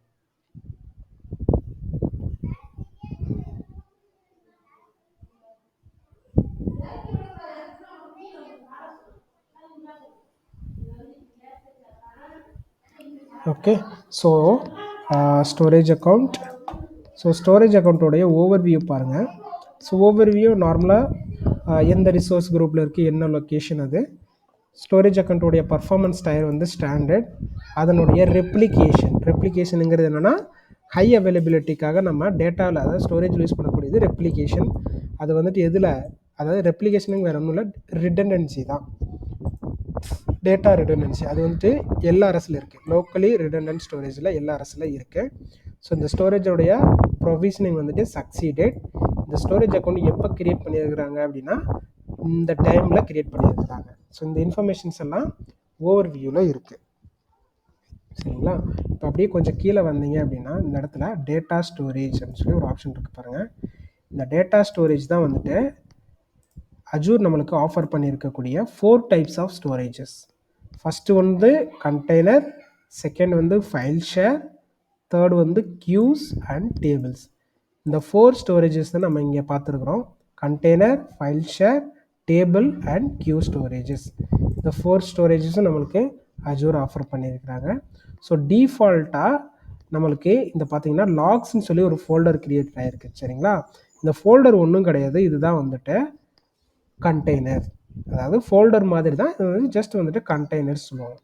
Okay. So storage account. So storage அக்கௌண்ட்டோடைய ஓவர்வியூ பாருங்கள். ஸோ ஓவர்வியூ நார்மலாக எந்த ரிசோர்ஸ் குரூப்பில் இருக்குது, என்ன லொக்கேஷன், அது ஸ்டோரேஜ் அக்கௌண்ட்டோடைய பர்ஃபார்மன்ஸ் டயர் வந்து ஸ்டாண்டர்ட், அதனுடைய ரெப்ளிகேஷனுங்கிறது என்னென்னா ஹை அவைலபிலிட்டிக்காக நம்ம டேட்டாவில், அதாவது ஸ்டோரேஜில் யூஸ் பண்ணக்கூடியது ரெப்ளிகேஷன். அது வந்துட்டு எதில், அதாவது ரெப்ளிகேஷனுங்க வேறு ஒன்றும் இல்லை, ரிடண்டன்சி தான், டேட்டா ரிடண்டன்சி. அது வந்துட்டு எல்ஆர்எஸில் இருக்குது, லோக்கலி ரிடண்டன்ட் ஸ்டோரேஜில் எல்ஆர்எஸில் இருக்குது. ஸோ இந்த ஸ்டோரேஜோடைய ப்ரொவிஷனிங் வந்துட்டு சக்சீடட். இந்த ஸ்டோரேஜ் அக்கௌண்ட் எப்போ க்ரியேட் பண்ணியிருக்கிறாங்க அப்படின்னா இந்த டைமில் க்ரியேட் பண்ணியிருக்கிறாங்க. ஸோ இந்த இன்ஃபர்மேஷன்ஸ் எல்லாம் ஓவர்வியூவில் இருக்குது. சரிங்களா. இப்போ அப்படியே கொஞ்சம் கீழே வந்தீங்க அப்படின்னா இந்த இடத்துல டேட்டா ஸ்டோரேஜ் அப்படின்னு சொல்லி ஒரு ஆப்ஷன் இருக்குது பாருங்கள். இந்த டேட்டா ஸ்டோரேஜ் தான் வந்துட்டு அஜூர் நம்மளுக்கு ஆஃபர் பண்ணியிருக்கக்கூடிய 4 types ஆஃப் ஸ்டோரேஜஸ். ஃபஸ்ட்டு வந்து கண்டெய்னர், செகண்ட் வந்து ஃபைல் ஷேர், தேர்ட் வந்து கியூஸ் அண்ட் டேபிள்ஸ். இந்த 4 ஸ்டோரேஜஸ் தான் நம்ம இங்கே பார்த்துருக்குறோம். Container, file share, table and queue storages. இந்த 4 ஸ்டோரேஜஸும் நம்மளுக்கு அஜூர் ஆஃபர் பண்ணியிருக்கிறாங்க. ஸோ டிஃபால்ட்டாக நம்மளுக்கு இந்த பார்த்தீங்கன்னா லாக்ஸ்ன்னு சொல்லி ஒரு ஃபோல்டர் க்ரியேட் ஆகிருக்கு. சரிங்களா. இந்த ஃபோல்டர் ஒன்றும் கிடையாது, இதுதான் வந்துட்டு கண்டெய்னர், அதாவது ஃபோல்டர் மாதிரி தான், இது வந்து ஜஸ்ட் வந்துட்டு கண்டெய்னர்ஸ் சொல்லுவாங்க.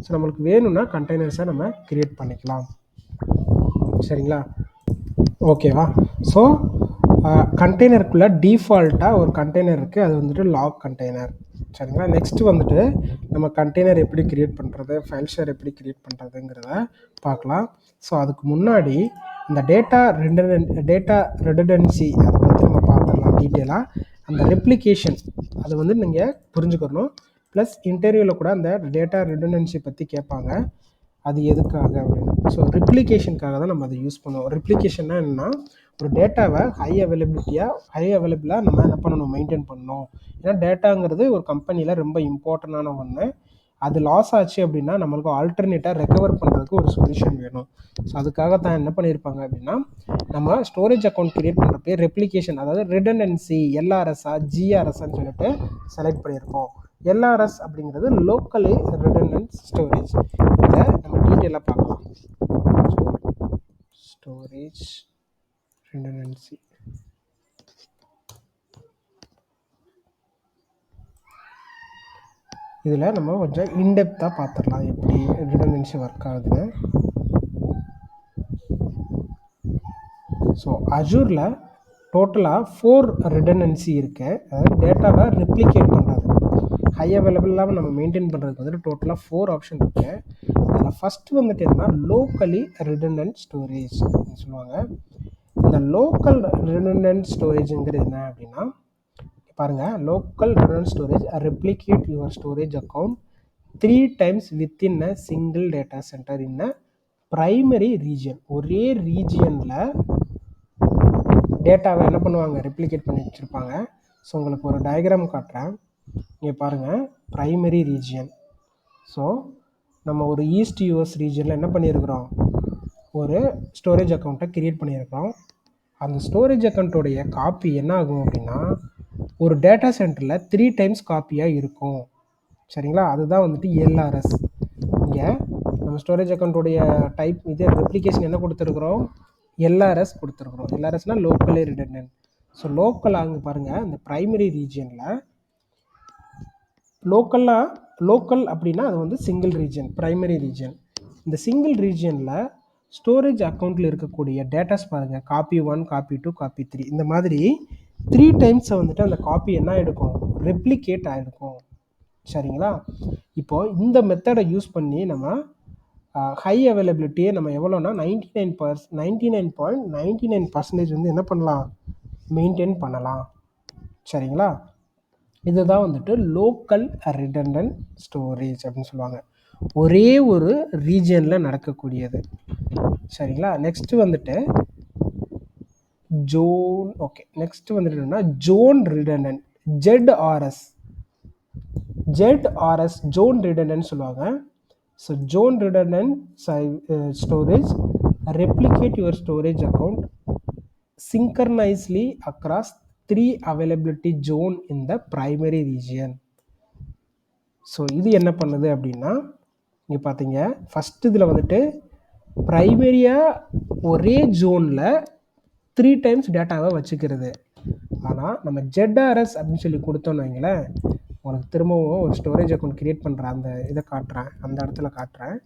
ஸோ நம்மளுக்கு வேணும்னா கண்டெய்னர்ஸை நம்ம க்ரியேட் பண்ணிக்கலாம். சரிங்களா. ஓகேவா. ஸோ கண்டெய்னருக்குள்ளே டிஃபால்ட்டாக ஒரு கண்டெய்னர் இருக்குது, அது வந்துட்டு லாக் கண்டெய்னர். சரிங்களா. நெக்ஸ்ட்டு வந்துட்டு நம்ம கண்டெய்னர் எப்படி க்ரியேட் பண்ணுறது, ஃபைல் ஷேர் எப்படி க்ரியேட் பண்ணுறதுங்கிறத பார்க்கலாம். ஸோ அதுக்கு முன்னாடி இந்த டேட்டா ரிடண்டன்சி அதை பற்றி நம்ம பார்த்துடலாம் டீட்டெயிலாக. அந்த ரெப்ளிகேஷன் அது வந்து நீங்கள் புரிஞ்சுக்கணும். ப்ளஸ் இன்டர்வியூவில் கூட அந்த டேட்டா ரிடண்டன்சி பற்றி கேட்பாங்க, அது எதுக்காக அப்படின்னு. ஸோ ரெப்ளிகேஷனுக்காக தான் நம்ம அதை யூஸ் பண்ணுவோம். ரெப்ளிகேஷன்னா என்னென்னா ஒரு டேட்டாவை ஹை அவைலபிளாக நம்ம என்ன பண்ணணும், மெயின்டைன் பண்ணணும். ஏன்னா டேட்டாங்கிறது ஒரு கம்பெனியில் ரொம்ப இம்பார்ட்டண்டான ஒன்று. அது லாஸ் ஆச்சு அப்படின்னா நம்மளுக்கு ஆல்டர்னேட்டாக ரெக்கவர் பண்ணுறதுக்கு ஒரு சொல்யூஷன் வேணும். ஸோ அதுக்காக தான் என்ன பண்ணியிருப்பாங்க அப்படின்னா, நம்ம ஸ்டோரேஜ் அக்கௌண்ட் கிரியேட் பண்ணுறப்பே ரெப்ளிகேஷன், அதாவது ரிடண்டன்சி, எல்ஆர்எஸ்ஸா ஜிஆர்எஸ்ன்னு சொல்லிட்டு செலக்ட் பண்ணியிருப்போம். எல்ஆர்எஸ் அப்படிங்கிறது லோக்கலி ரிடண்டன்ட் ஸ்டோரேஜ். இதை நம்ம டீட்டெயிலாக பார்க்கலாம். ஸ்டோரேஜ் ரிடண்டன்சி, இதில் நம்ம கொஞ்சம் இன்டெப்த்தாக பார்த்துடலாம் எப்படி ரிடண்டன்சி ஒர்க் ஆகுதுன்னு. ஸோ அஜூரில் டோட்டலாக 4 ரிடண்டன்சி இருக்குது. அதாவது டேட்டாவை ரெப்ளிகேட் பண்ணுறது, ஹை அவைலபிளாக நம்ம மெயின்டைன் பண்ணுறதுக்கு வந்துட்டு டோட்டலாக 4 ஆப்ஷன் இருக்குது. அதில் ஃபஸ்ட்டு வந்துட்டு என்னன்னா லோக்கலி ரிடண்டன்ட் ஸ்டோரேஜ் அப்படின்னு சொல்லுவாங்க. இந்த லோக்கல் ரிடண்டன்ட் ஸ்டோரேஜுங்கிறது என்ன அப்படின்னா, பாருங்கள், local redundant storage replicate your storage account 3 times within a single data center in a primary region. ஒரே ரீஜியனில் டேட்டாவை என்ன பண்ணுவாங்க, ரெப்ளிகேட் பண்ணி வச்சுருப்பாங்க. ஸோ உங்களுக்கு ஒரு டயக்ராம் காட்டுறேன், இங்கே பாருங்கள். Primary region. ஸோ நம்ம ஒரு ஈஸ்ட் யூஎஸ் ரீஜனில் என்ன பண்ணியிருக்கிறோம், ஒரு ஸ்டோரேஜ் அக்கௌண்ட்டை க்ரியேட் பண்ணியிருக்கிறோம். அந்த ஸ்டோரேஜ் அக்கௌண்ட்டோடைய காப்பி என்ன ஆகும் அப்படின்னா, ஒரு டேட்டா சென்டரில் 3 times காப்பியாக இருக்கும். சரிங்களா, அதுதான் வந்துட்டு எல்ஆர்எஸ். இங்கே நம்ம ஸ்டோரேஜ் அக்கௌண்ட்டோடைய டைப் இது ரெப்ளிகேஷன் என்ன கொடுத்துருக்குறோம், எல்ஆர்எஸ் கொடுத்துருக்குறோம். எல்ஆர்எஸ்னால் லோக்கலி ரிடண்டன்ட். ஸோ லோக்கலாக அங்கே பாருங்கள், இந்த ப்ரைமரி ரீஜியனில் லோக்கல் அப்படின்னா அது வந்து சிங்கிள் ரீஜன், ப்ரைமரி ரீஜன். இந்த சிங்கிள் ரீஜியனில் ஸ்டோரேஜ் அக்கௌண்ட்டில் இருக்கக்கூடிய டேட்டாஸ் பாருங்கள், காப்பி 1, காப்பி 2, காப்பி 3, இந்த மாதிரி 3 times வந்துட்டு அந்த காப்பி என்ன ஆகிருக்கும், ரெப்ளிகேட் ஆகிருக்கும். சரிங்களா, இப்போது இந்த மெத்தடை யூஸ் பண்ணி நம்ம ஹை அவைலபிலிட்டியை நம்ம எவ்வளோனா 99.99% வந்து என்ன பண்ணலாம், மெயின்டைன் பண்ணலாம். சரிங்களா, இதுதான் வந்துட்டு லோக்கல் ரிடண்டன்ட் ஸ்டோரேஜ் அப்படின்னு சொல்லுவாங்க. ஒரே ஒரு ரீஜனில் நடக்கக்கூடியது. சரிங்களா, நெக்ஸ்ட்டு வந்துட்டு ஜோன். ஓகே, நெக்ஸ்ட்டு வந்துட்டு என்னன்னா zone redundant, ZRS zone redundant சொல்லுவாங்க. So zone redundant storage replicate your storage account synchronously across 3 availability zone in the primary region. So இது என்ன பண்ணுது அப்படின்னா, இங்கே பார்த்தீங்க ஃபஸ்ட்டு இதில் வந்துட்டு ப்ரைமரியாக ஒரே ஜோனில் 3 times டேட்டாவை வச்சுக்கிறது. ஆனால் நம்ம ஜெட்ஆர்எஸ் அப்படின்னு சொல்லி கொடுத்தோன்னு வைங்களேன், உங்களுக்கு திரும்பவும் ஒரு ஸ்டோரேஜ் அக்கௌண்ட் க்ரியேட் பண்ணுற அந்த இதை காட்டுறேன், அந்த இடத்துல காட்டுறேன்.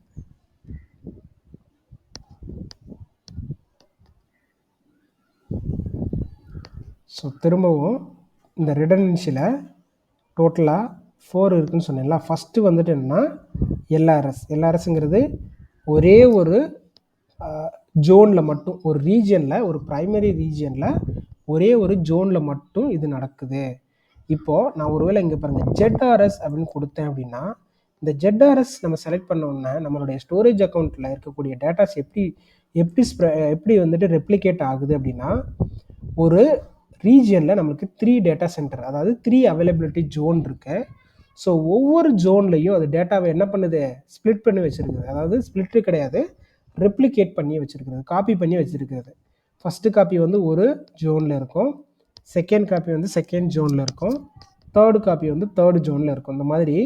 ஸோ திரும்பவும் இந்த ரிடண்டன்சியில் டோட்டலாக 4 இருக்குதுன்னு சொன்னேன்ல. ஃபஸ்ட்டு வந்துட்டு என்னென்னா எல்ஆர்எஸ்ங்கிறது ஒரே ஒரு ஜோனில் மட்டும், ஒரு ரீஜனில், ஒரு ப்ரைமரி ரீஜனில் ஒரே ஒரு ஜோனில் மட்டும் இது நடக்குது. இப்போது நான் ஒருவேளை இங்கே பாருங்கள் ஜெட்ஆர்எஸ் அப்படின்னு கொடுத்தேன் அப்படின்னா, இந்த ஜெட்ஆர்எஸ் நம்ம செலக்ட் பண்ணோன்னே நம்மளுடைய ஸ்டோரேஜ் அக்கௌண்ட்டில் இருக்கக்கூடிய டேட்டாஸ் எப்படி வந்துட்டு ரெப்ளிகேட் ஆகுது அப்படின்னா, ஒரு ரீஜியனில் நம்மளுக்கு 3 டேட்டா சென்டர், அதாவது 3 அவைலபிலிட்டி ஜோன் இருக்குது. ஸோ ஒவ்வொரு ஜோன்லையும் அது டேட்டாவை என்ன பண்ணுது, ஸ்ப்ளிட் பண்ணி வச்சுருக்குது. அதாவது ஸ்ப்ளிட்டு கிடையாது, ரெப்ளிகேட் பண்ணி வச்சுருக்கிறது, காப்பி பண்ணி வச்சுருக்கிறது. ஃபஸ்ட்டு காப்பி வந்து ஒரு ஜோனில் இருக்கும், செகண்ட் காப்பி வந்து செகண்ட் ஜோனில் இருக்கும், தேர்டு காப்பி வந்து தேர்டு ஜோனில் இருக்கும். இந்த மாதிரி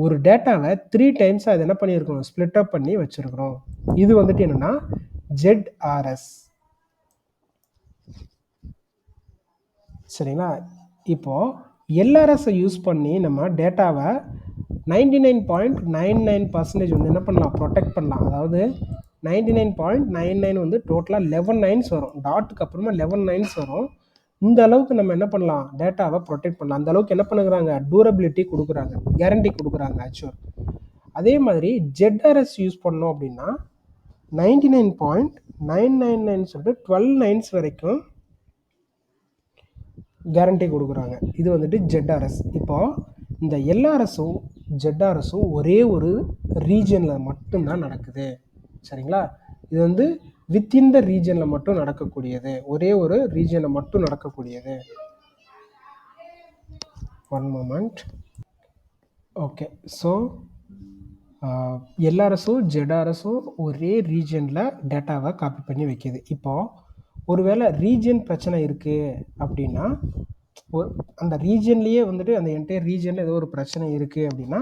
ஒரு டேட்டாவை 3 times அது என்ன பண்ணியிருக்கோம், ஸ்ப்ளிட் அப் பண்ணி வச்சுருக்கிறோம். இது வந்துட்டு என்னென்னா ஜெட்ஆர்எஸ். சரிங்களா, இப்போது எல்ஆர்எஸை யூஸ் பண்ணி நம்ம டேட்டாவை 99.99% வந்து என்ன பண்ணலாம், ப்ரொடெக்ட் பண்ணலாம். அதாவது 99.99 வந்து டோட்டலாக 11 9s வரும், டாட்டுக்கு அப்புறமா 11 9s வரும். இந்த அளவுக்கு நம்ம என்ன பண்ணலாம், டேட்டாவை ப்ரொடெக்ட் பண்ணலாம். அந்த அளவுக்கு என்ன பண்ணுறாங்க, டூரபிலிட்டி கொடுக்குறாங்க, கேரண்டி கொடுக்குறாங்க ஆக்சுவல். அதே மாதிரி ஜெட்ஆர்எஸ் யூஸ் பண்ணோம் அப்படின்னா 99.999 சொல்லிட்டு 12 9s வரைக்கும் கேரண்டி கொடுக்குறாங்க. இது வந்துட்டு ஜெட்ஆர்எஸ். இப்போது இந்த எல்ஆர்எஸும் ஜெட்ஆர்எஸும் ஒரே ஒரு ரீஜனில் மட்டும்தான் நடக்குது. சரிங்களா, இது வந்து வித்தின் த ரீஜனில் மட்டும் நடக்கக்கூடியது, ஒரே ஒரு ரீஜனில் மட்டும் நடக்கக்கூடியது. One moment. ஓகே, ஸோ எல்ஆர்எஸும் ஜெட்ஆர்எஸும் ஒரே ரீஜியனில் டேட்டாவை காப்பி பண்ணி வைக்கிது. இப்போது ஒருவேளை ரீஜியன் பிரச்சனை இருக்குது அப்படின்னா, அந்த ரீஜியன்லேயே வந்துட்டு அந்த என்டையர் ரீஜியனில் ஏதோ ஒரு பிரச்சனை இருக்குது அப்படின்னா,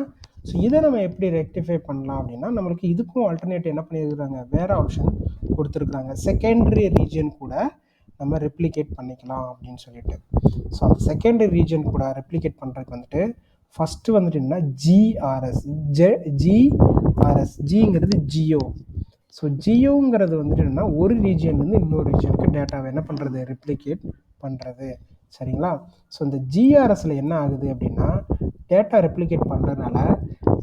ஸோ இதை நம்ம எப்படி ரெக்டிஃபை பண்ணலாம் அப்படின்னா, நம்மளுக்கு இதுக்கும் ஆல்டர்னேட்டிவ் என்ன பண்ணியிருக்கிறாங்க, வேறு ஆப்ஷன் கொடுத்துருக்குறாங்க. செகண்டரி ரீஜியன் கூட நம்ம ரெப்ளிகேட் பண்ணிக்கலாம் அப்படின்னு சொல்லிட்டு. ஸோ அந்த செகண்டரி ரீஜியன் கூட ரெப்ளிகேட் பண்ணுறதுக்கு வந்துட்டு ஃபஸ்ட்டு வந்துட்டு என்ன, ஜிஆர்எஸ். ஜிஆர்எஸ், ஜிங்கிறது ஜியோ. ஸோ ஜியோங்கிறது வந்துட்டு என்னென்னா ஒரு ரீஜியன்லேருந்து இன்னொரு ரீஜியனுக்கு டேட்டாவை என்ன பண்ணுறது, ரெப்ளிகேட் பண்ணுறது. சரிங்களா? ஸோ இந்த ஜிஆர்எஸில் என்ன ஆகுது அப்படின்னா, டேட்டா ரெப்ளிகேட் பண்ணுறதுனால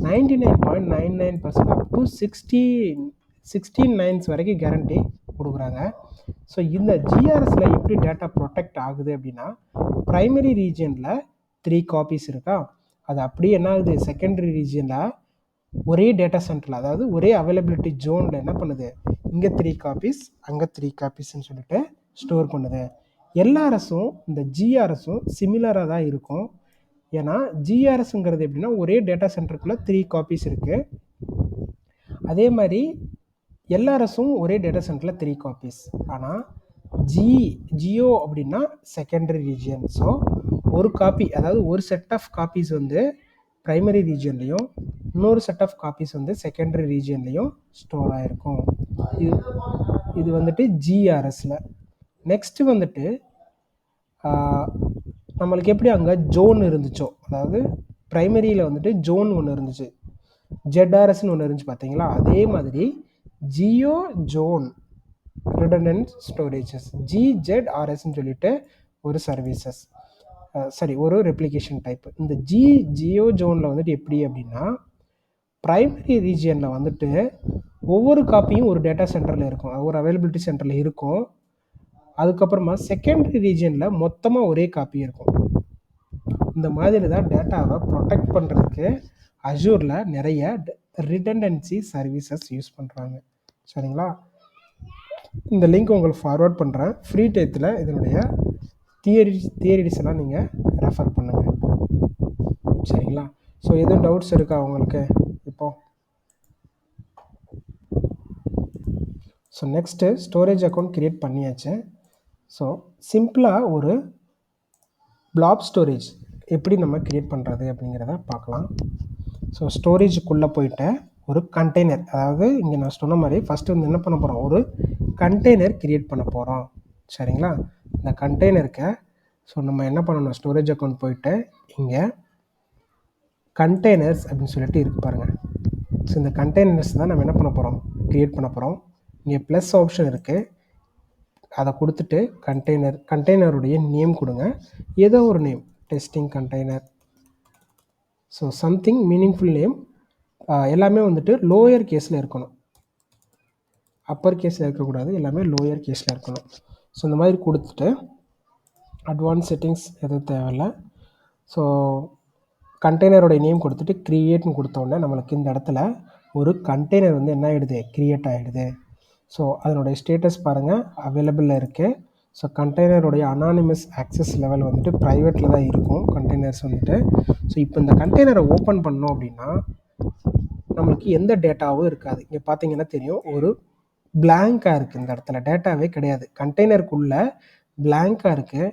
99.99% அப் டு 16 நைன்ஸ் வரைக்கும் கேரண்டி கொடுக்குறாங்க. ஸோ இந்த ஜிஆர்எஸில் எப்படி டேட்டா ப்ரொடெக்ட் ஆகுது அப்படின்னா, ப்ரைமரி ரீஜியனில் 3 காப்பீஸ் இருக்கா, அது அப்படியே என்ன ஆகுது, செகண்டரி ரீஜியனில் ஒரே டேட்டா சென்டரில், அதாவது ஒரே அவைலபிலிட்டி ஜோனில் என்ன பண்ணுது, இங்கே 3 காப்பீஸ் அங்கே 3 காப்பீஸ்ன்னு சொல்லிட்டு ஸ்டோர் பண்ணுது. எல்ஆர்எஸும் இந்த ஜிஆர்எஸும் சிமிலராக தான் இருக்கும். ஏன்னா ஜிஆர்எஸ்ங்கிறது எப்படின்னா ஒரே டேட்டா சென்டருக்குள்ளே 3 காப்பீஸ் இருக்குது. அதே மாதிரி எல்ஆர்எஸும் ஒரே டேட்டா சென்டரில் 3 காப்பீஸ். ஆனால் ஜியோ அப்படின்னா செகண்டரி ரீஜியன். ஸோ ஒரு காப்பி, அதாவது ஒரு செட் ஆஃப் காப்பீஸ் வந்து ப்ரைமரி ரீஜியன்லேயும் இன்னொரு செட் ஆஃப் காப்பீஸ் வந்து செகண்டரி ரீஜியன்லேயும் ஸ்டோர் ஆகிருக்கும். இது வந்துட்டு ஜிஆர்எஸில். நெக்ஸ்ட்டு வந்துட்டு நம்மளுக்கு எப்படி அங்கே ஜோன் இருந்துச்சோ, அதாவது ப்ரைமரியில் வந்துட்டு ஜோன் ஒன்று இருந்துச்சு, ஜெட்ஆர்எஸ்ன்னு ஒன்று இருந்துச்சு பார்த்தீங்களா, அதே மாதிரி ஜியோ ஜோன் ரிடண்டன்ட் ஸ்டோரேஜஸ், ஜிஜெட்ஆர்எஸ்ன்னு சொல்லிட்டு ஒரு சர்வீசஸ், ஒரு ரெப்ளிகேஷன் டைப். இந்த ஜியோ ஜோனில் வந்துட்டு எப்படி அப்படின்னா, ப்ரைமரி ரீஜியனில் வந்துட்டு ஒவ்வொரு காப்பியும் ஒரு டேட்டா சென்டரில் இருக்கும், ஒரு அவைலபிலிட்டி சென்டரில் இருக்கும். அதுக்கப்புறமா செகண்டரி ரீஜியனில் மொத்தமாக ஒரே காப்பி இருக்கும். இந்த மாதிரி தான் டேட்டாவை ப்ரொடெக்ட் பண்ணுறதுக்கு அஜூரில் நிறைய ரிடண்டன்சி சர்வீசஸ் யூஸ் பண்ணுறாங்க. சரிங்களா? இந்த லிங்க் உங்களுக்கு ஃபார்வர்ட் பண்ணுறேன். ஃப்ரீ டைத்தில் இதனுடைய தியரிஸ் எல்லாம் நீங்கள் ரெஃபர் பண்ணுங்கள். சரிங்களா? ஸோ எதுவும் டவுட்ஸ் இருக்கா உங்களுக்கு இப்போ? So next storage account create பண்ணியாச்சு. ஸோ சிம்பிளாக ஒரு பிளாப் ஸ்டோரேஜ் எப்படி நம்ம க்ரியேட் பண்ணுறது அப்படிங்கிறத பார்க்கலாம். ஸோ ஸ்டோரேஜுக்குள்ளே போயிட்டு ஒரு கண்டெய்னர், அதாவது இங்கே நான் சொன்ன மாதிரி ஃபஸ்ட்டு வந்து என்ன பண்ண போகிறோம், ஒரு கண்டெய்னர் க்ரியேட் பண்ண போகிறோம். சரிங்களா? இந்த கண்டெய்னருக்கு ஸோ நம்ம என்ன பண்ணணும், ஸ்டோரேஜ் அக்கௌண்ட் போயிட்டு இங்கே கண்டெய்னர்ஸ் அப்படின்னு சொல்லிட்டு இருக்கு பாருங்கள். ஸோ இந்த கண்டெய்னர்ஸ் தான் நம்ம என்ன பண்ண போகிறோம், க்ரியேட் பண்ண போகிறோம். இங்கே ப்ளஸ் ஆப்ஷன் இருக்குது, அதை கொடுத்துட்டு கண்டெய்னருடைய நேம் கொடுங்க, ஏதோ ஒரு name, testing container, so something meaningful name. எல்லாமே வந்துட்டு லோயர் கேஸில் இருக்கணும், அப்பர் கேஸில் இருக்கக்கூடாது, எல்லாமே லோயர் கேஸில் இருக்கணும். ஸோ இந்த மாதிரி கொடுத்துட்டு அட்வான்ஸ் செட்டிங்ஸ் எதுவும் தேவையில்லை. ஸோ கண்டெய்னருடைய நேம் கொடுத்துட்டு க்ரியேட்னு கொடுத்தோன்னே நம்மளுக்கு இந்த இடத்துல ஒரு கண்டெய்னர் வந்து என்ன ஆகிடுது, க்ரியேட் ஆகிடுது. ஸோ அதனுடைய ஸ்டேட்டஸ் பாருங்கள், அவைலபிளில் இருக்குது. ஸோ கண்டெய்னருடைய அனானிமஸ் ஆக்சஸ் லெவல் வந்துட்டு ப்ரைவேட்டில் தான் இருக்கும் கண்டெய்னர்ஸ் வந்துட்டு. ஸோ இப்போ இந்த கண்டெய்னரை ஓப்பன் பண்ணோம் அப்படின்னா நம்மளுக்கு எந்த டேட்டாவும் இருக்காது. இங்கே பார்த்தீங்கன்னா தெரியும், ஒரு பிளாங்காக இருக்குது, இந்த இடத்துல டேட்டாவே கிடையாது, கண்டெய்னருக்குள்ளே பிளாங்காக இருக்குது.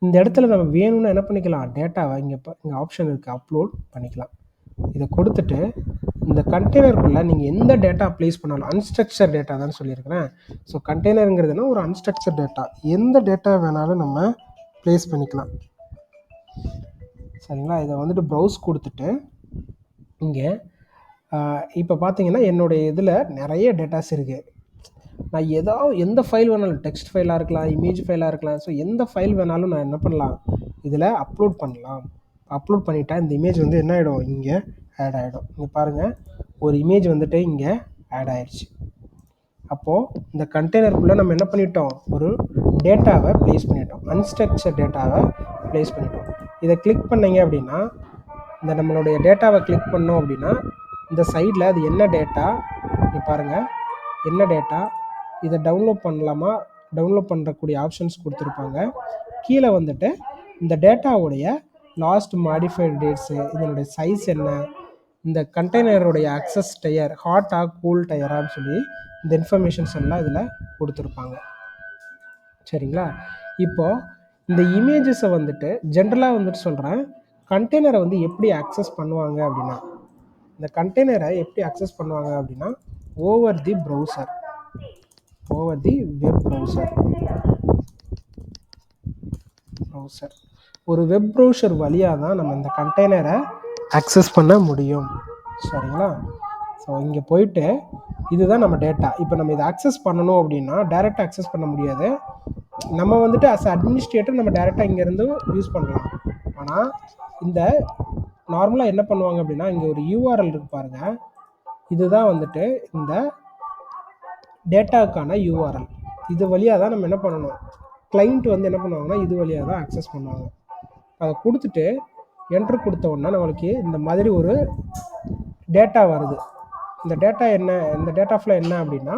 இந்த இடத்துல நம்ம வேணும்னா என்ன பண்ணிக்கலாம், டேட்டாவை இங்கே ஆப்ஷன் இருக்குது, அப்லோட் பண்ணிக்கலாம். இதை கொடுத்துட்டு இந்த கண்டெய்னருக்குள்ளே நீங்கள் எந்த டேட்டா ப்ளேஸ் பண்ணாலும், அன்ஸ்ட்ரக்சர் டேட்டா தான் சொல்லியிருக்கிறேன். ஸோ கண்டெய்னருங்கிறதுனா ஒரு அன்ஸ்ட்ரக்சர் டேட்டா, எந்த டேட்டா வேணாலும் நம்ம ப்ளேஸ் பண்ணிக்கலாம். சரிங்களா? இதை வந்துட்டு ப்ரௌஸ் கொடுத்துட்டு இங்கே இப்போ பார்த்தீங்கன்னா என்னுடைய இதில் நிறைய டேட்டாஸ் இருக்குது. நான் எந்த ஃபைல் வேணாலும், டெக்ஸ்ட் ஃபைலாக இருக்கலாம், இமேஜ் ஃபைலாக இருக்கலாம், ஸோ எந்த ஃபைல் வேணாலும் நான் என்ன பண்ணலாம், இதில் அப்லோட் பண்ணலாம். அப்லோட் பண்ணிட்டா இந்த இமேஜ் வந்து என்ன ஆகிடும், இங்கே ஆட் ஆகிடும். இங்கே பாருங்கள், ஒரு இமேஜ் வந்துட்டு இங்கே ஆட் ஆகிடுச்சு. அப்போது இந்த கண்டெய்னருக்குள்ளே நம்ம என்ன பண்ணிட்டோம், ஒரு டேட்டாவை ப்ளேஸ் பண்ணிட்டோம், அன்ஸ்ட்ரக்சர் டேட்டாவை ப்ளேஸ் பண்ணிட்டோம். இதை கிளிக் பண்ணிங்க அப்படின்னா, இந்த நம்மளுடைய டேட்டாவை கிளிக் பண்ணோம் அப்படின்னா இந்த சைடில் அது என்ன டேட்டா, இங்கே பாருங்கள் என்ன டேட்டா, இதை டவுன்லோட் பண்ணலாமா, டவுன்லோட் பண்ணுறக்கூடிய ஆப்ஷன்ஸ் கொடுத்துருப்பாங்க. கீழே வந்துட்டு இந்த டேட்டாவுடைய லாஸ்ட் மாடிஃபைடு டேட்ஸு, இதனுடைய சைஸ் என்ன, இந்த கண்டெய்னருடைய ஆக்சஸ் டயர் ஹாட்டா கூல் டயரான்னு சொல்லி இந்த இன்ஃபர்மேஷன்ஸ் எல்லாம் இதில் கொடுத்துருப்பாங்க. சரிங்களா? இப்போது இந்த இமேஜஸை வந்துட்டு ஜென்ரலாக வந்துட்டு சொல்கிறேன், கண்டெய்னரை வந்து எப்படி ஆக்சஸ் பண்ணுவாங்க அப்படின்னா, இந்த கண்டெய்னரை எப்படி ஆக்சஸ் பண்ணுவாங்க அப்படின்னா over the browser, over the web browser. ஒரு வெப் ப்ரௌசர் வழியாக தான் நம்ம இந்த கண்டெய்னரை ஆக்சஸ் பண்ண முடியும். சரிங்களா? ஸோ இங்கே போயிட்டு இதுதான் நம்ம டேட்டா. இப்போ நம்ம இதை ஆக்சஸ் பண்ணணும் அப்படின்னா டைரெக்டாக ஆக்சஸ் பண்ண முடியாது. நம்ம வந்துட்டு அஸ் அட்மினிஸ்ட்ரேட்டர் நம்ம டைரெக்டாக இங்கேருந்து யூஸ் பண்ணலாம். ஆனால் இந்த நார்மலாக என்ன பண்ணுவாங்க அப்படின்னா, இங்கே ஒரு யூஆர்எல் இருக்கு பாருங்கள், இதுதான் வந்துட்டு இந்த டேட்டாவுக்கான யூஆர்எல். இது வழியாக தான் நம்ம என்ன பண்ணணும், கிளைண்ட் வந்து என்ன பண்ணுவாங்கன்னா இது வழியாக தான் ஆக்சஸ் பண்ணுவாங்க. அதை கொடுத்துட்டு என்ட்ரு கொடுத்த உடனே நம்மளுக்கு இந்த மாதிரி ஒரு டேட்டா வருது. இந்த டேட்டா என்ன, இந்த டேட்டா ஃப்ளோ என்ன அப்படின்னா,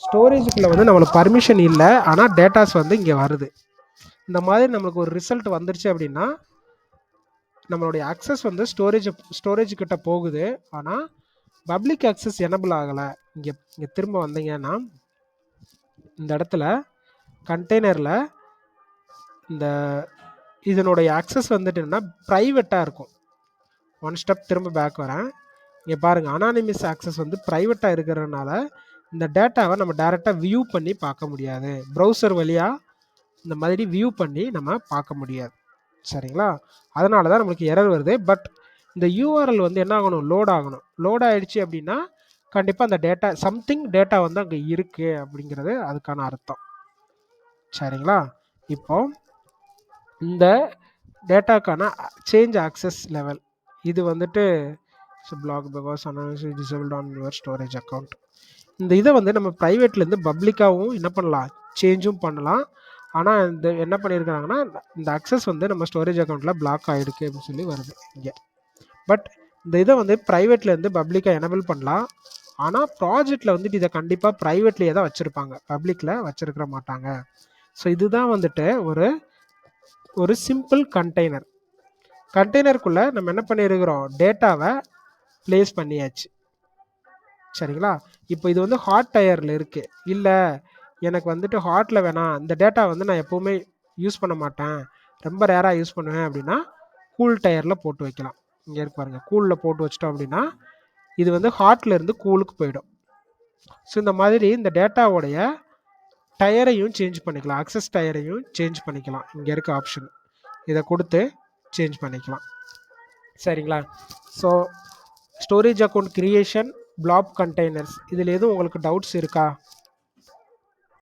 ஸ்டோரேஜுக்குள்ளே வந்து நம்மளுக்கு பர்மிஷன் இல்லை, ஆனால் டேட்டாஸ் வந்து இங்கே வருது. இந்த மாதிரி நம்மளுக்கு ஒரு ரிசல்ட் வந்துருச்சு அப்படின்னா நம்மளுடைய அக்சஸ் வந்து ஸ்டோரேஜ் கிட்ட போகுது, ஆனால் பப்ளிக் அக்சஸ் எனபிள் ஆகலை. இங்கே திரும்ப வந்தீங்கன்னா இந்த இடத்துல கண்டெய்னரில் இந்த இதனுடைய அக்சஸ் வந்துட்டு என்னன்னா ப்ரைவேட்டாக இருக்கும். ஒன் ஸ்டெப் திரும்ப பேக் வரேன். இங்கே பாருங்கள், அனானிமஸ் ஆக்சஸ் வந்து ப்ரைவேட்டாக இருக்கிறதுனால இந்த டேட்டாவை நம்ம டைரெக்டாக வியூ பண்ணி பார்க்க முடியாது. ப்ரௌசர் வழியாக இந்த மாதிரி வியூ பண்ணி நம்ம பார்க்க முடியாது. சரிங்களா? அதனால தான் நம்மளுக்கு எரர் வருது. பட் இந்த யூஆர்எல் வந்து என்ன ஆகணும், லோட் ஆகணும். லோட் ஆகிடுச்சு அப்படின்னா கண்டிப்பாக அந்த டேட்டா டேட்டா வந்து அங்கே இருக்குது அப்படிங்கிறது அதுக்கான அர்த்தம். சரிங்களா? இப்போ இந்த டேட்டாக்கான சேஞ்ச் ஆக்சஸ் லெவல் இது வந்துட்டு block because disabled on your storage account. இந்த இதை வந்து நம்ம ப்ரைவேட்லேருந்து பப்ளிக்காகவும் என்ன பண்ணலாம், சேஞ்சும் பண்ணலாம். ஆனால் இந்த என்ன பண்ணியிருக்காங்கன்னா, இந்த அக்சஸ் வந்து நம்ம ஸ்டோரேஜ் அக்கௌண்ட்டில் பிளாக் ஆகிருக்கு அப்படின்னு சொல்லி வருது இங்கே. பட் இந்த இதை வந்து ப்ரைவேட்லேருந்து பப்ளிக்காக எனபிள் பண்ணலாம். ஆனால் ப்ராஜெக்டில் வந்துட்டு இதை கண்டிப்பாக ப்ரைவேட்லேயே தான் வச்சுருப்பாங்க, பப்ளிக்கில் வச்சுருக்க மாட்டாங்க. ஸோ இதுதான் வந்துட்டு ஒரு சிம்பிள் கண்டெய்னருக்குள்ளே நம்ம என்ன பண்ணியிருக்கிறோம், டேட்டாவை ப்ளேஸ் பண்ணியாச்சு. சரிங்களா? இப்போ இது வந்து ஹாட் டயரில் இருக்குது. இல்லை எனக்கு வந்துட்டு ஹாட்டில் வேணாம், இந்த டேட்டா வந்து நான் எப்போவுமே யூஸ் பண்ண மாட்டேன், ரொம்ப ரேராக யூஸ் பண்ணுவேன் அப்படின்னா கூல் டயரில் போட்டு வைக்கலாம். இங்கே இருக்கு பாருங்கள், கூலில் போட்டு வச்சிட்டோம் அப்படின்னா இது வந்து ஹாட்டில் இருந்து கூலுக்கு போயிடும். ஸோ இந்த மாதிரி இந்த டேட்டாவோடைய டயரையும் சேஞ்ச் பண்ணிக்கலாம், அக்சஸ் டயரையும் சேஞ்ச் பண்ணிக்கலாம். இங்கே இருக்க ஆப்ஷன் இதை கொடுத்து சேஞ்ச் பண்ணிக்கலாம். சரிங்களா? So storage account creation, flap containers, இதில் எதுவும் உங்களுக்கு டவுட்ஸ் இருக்கா?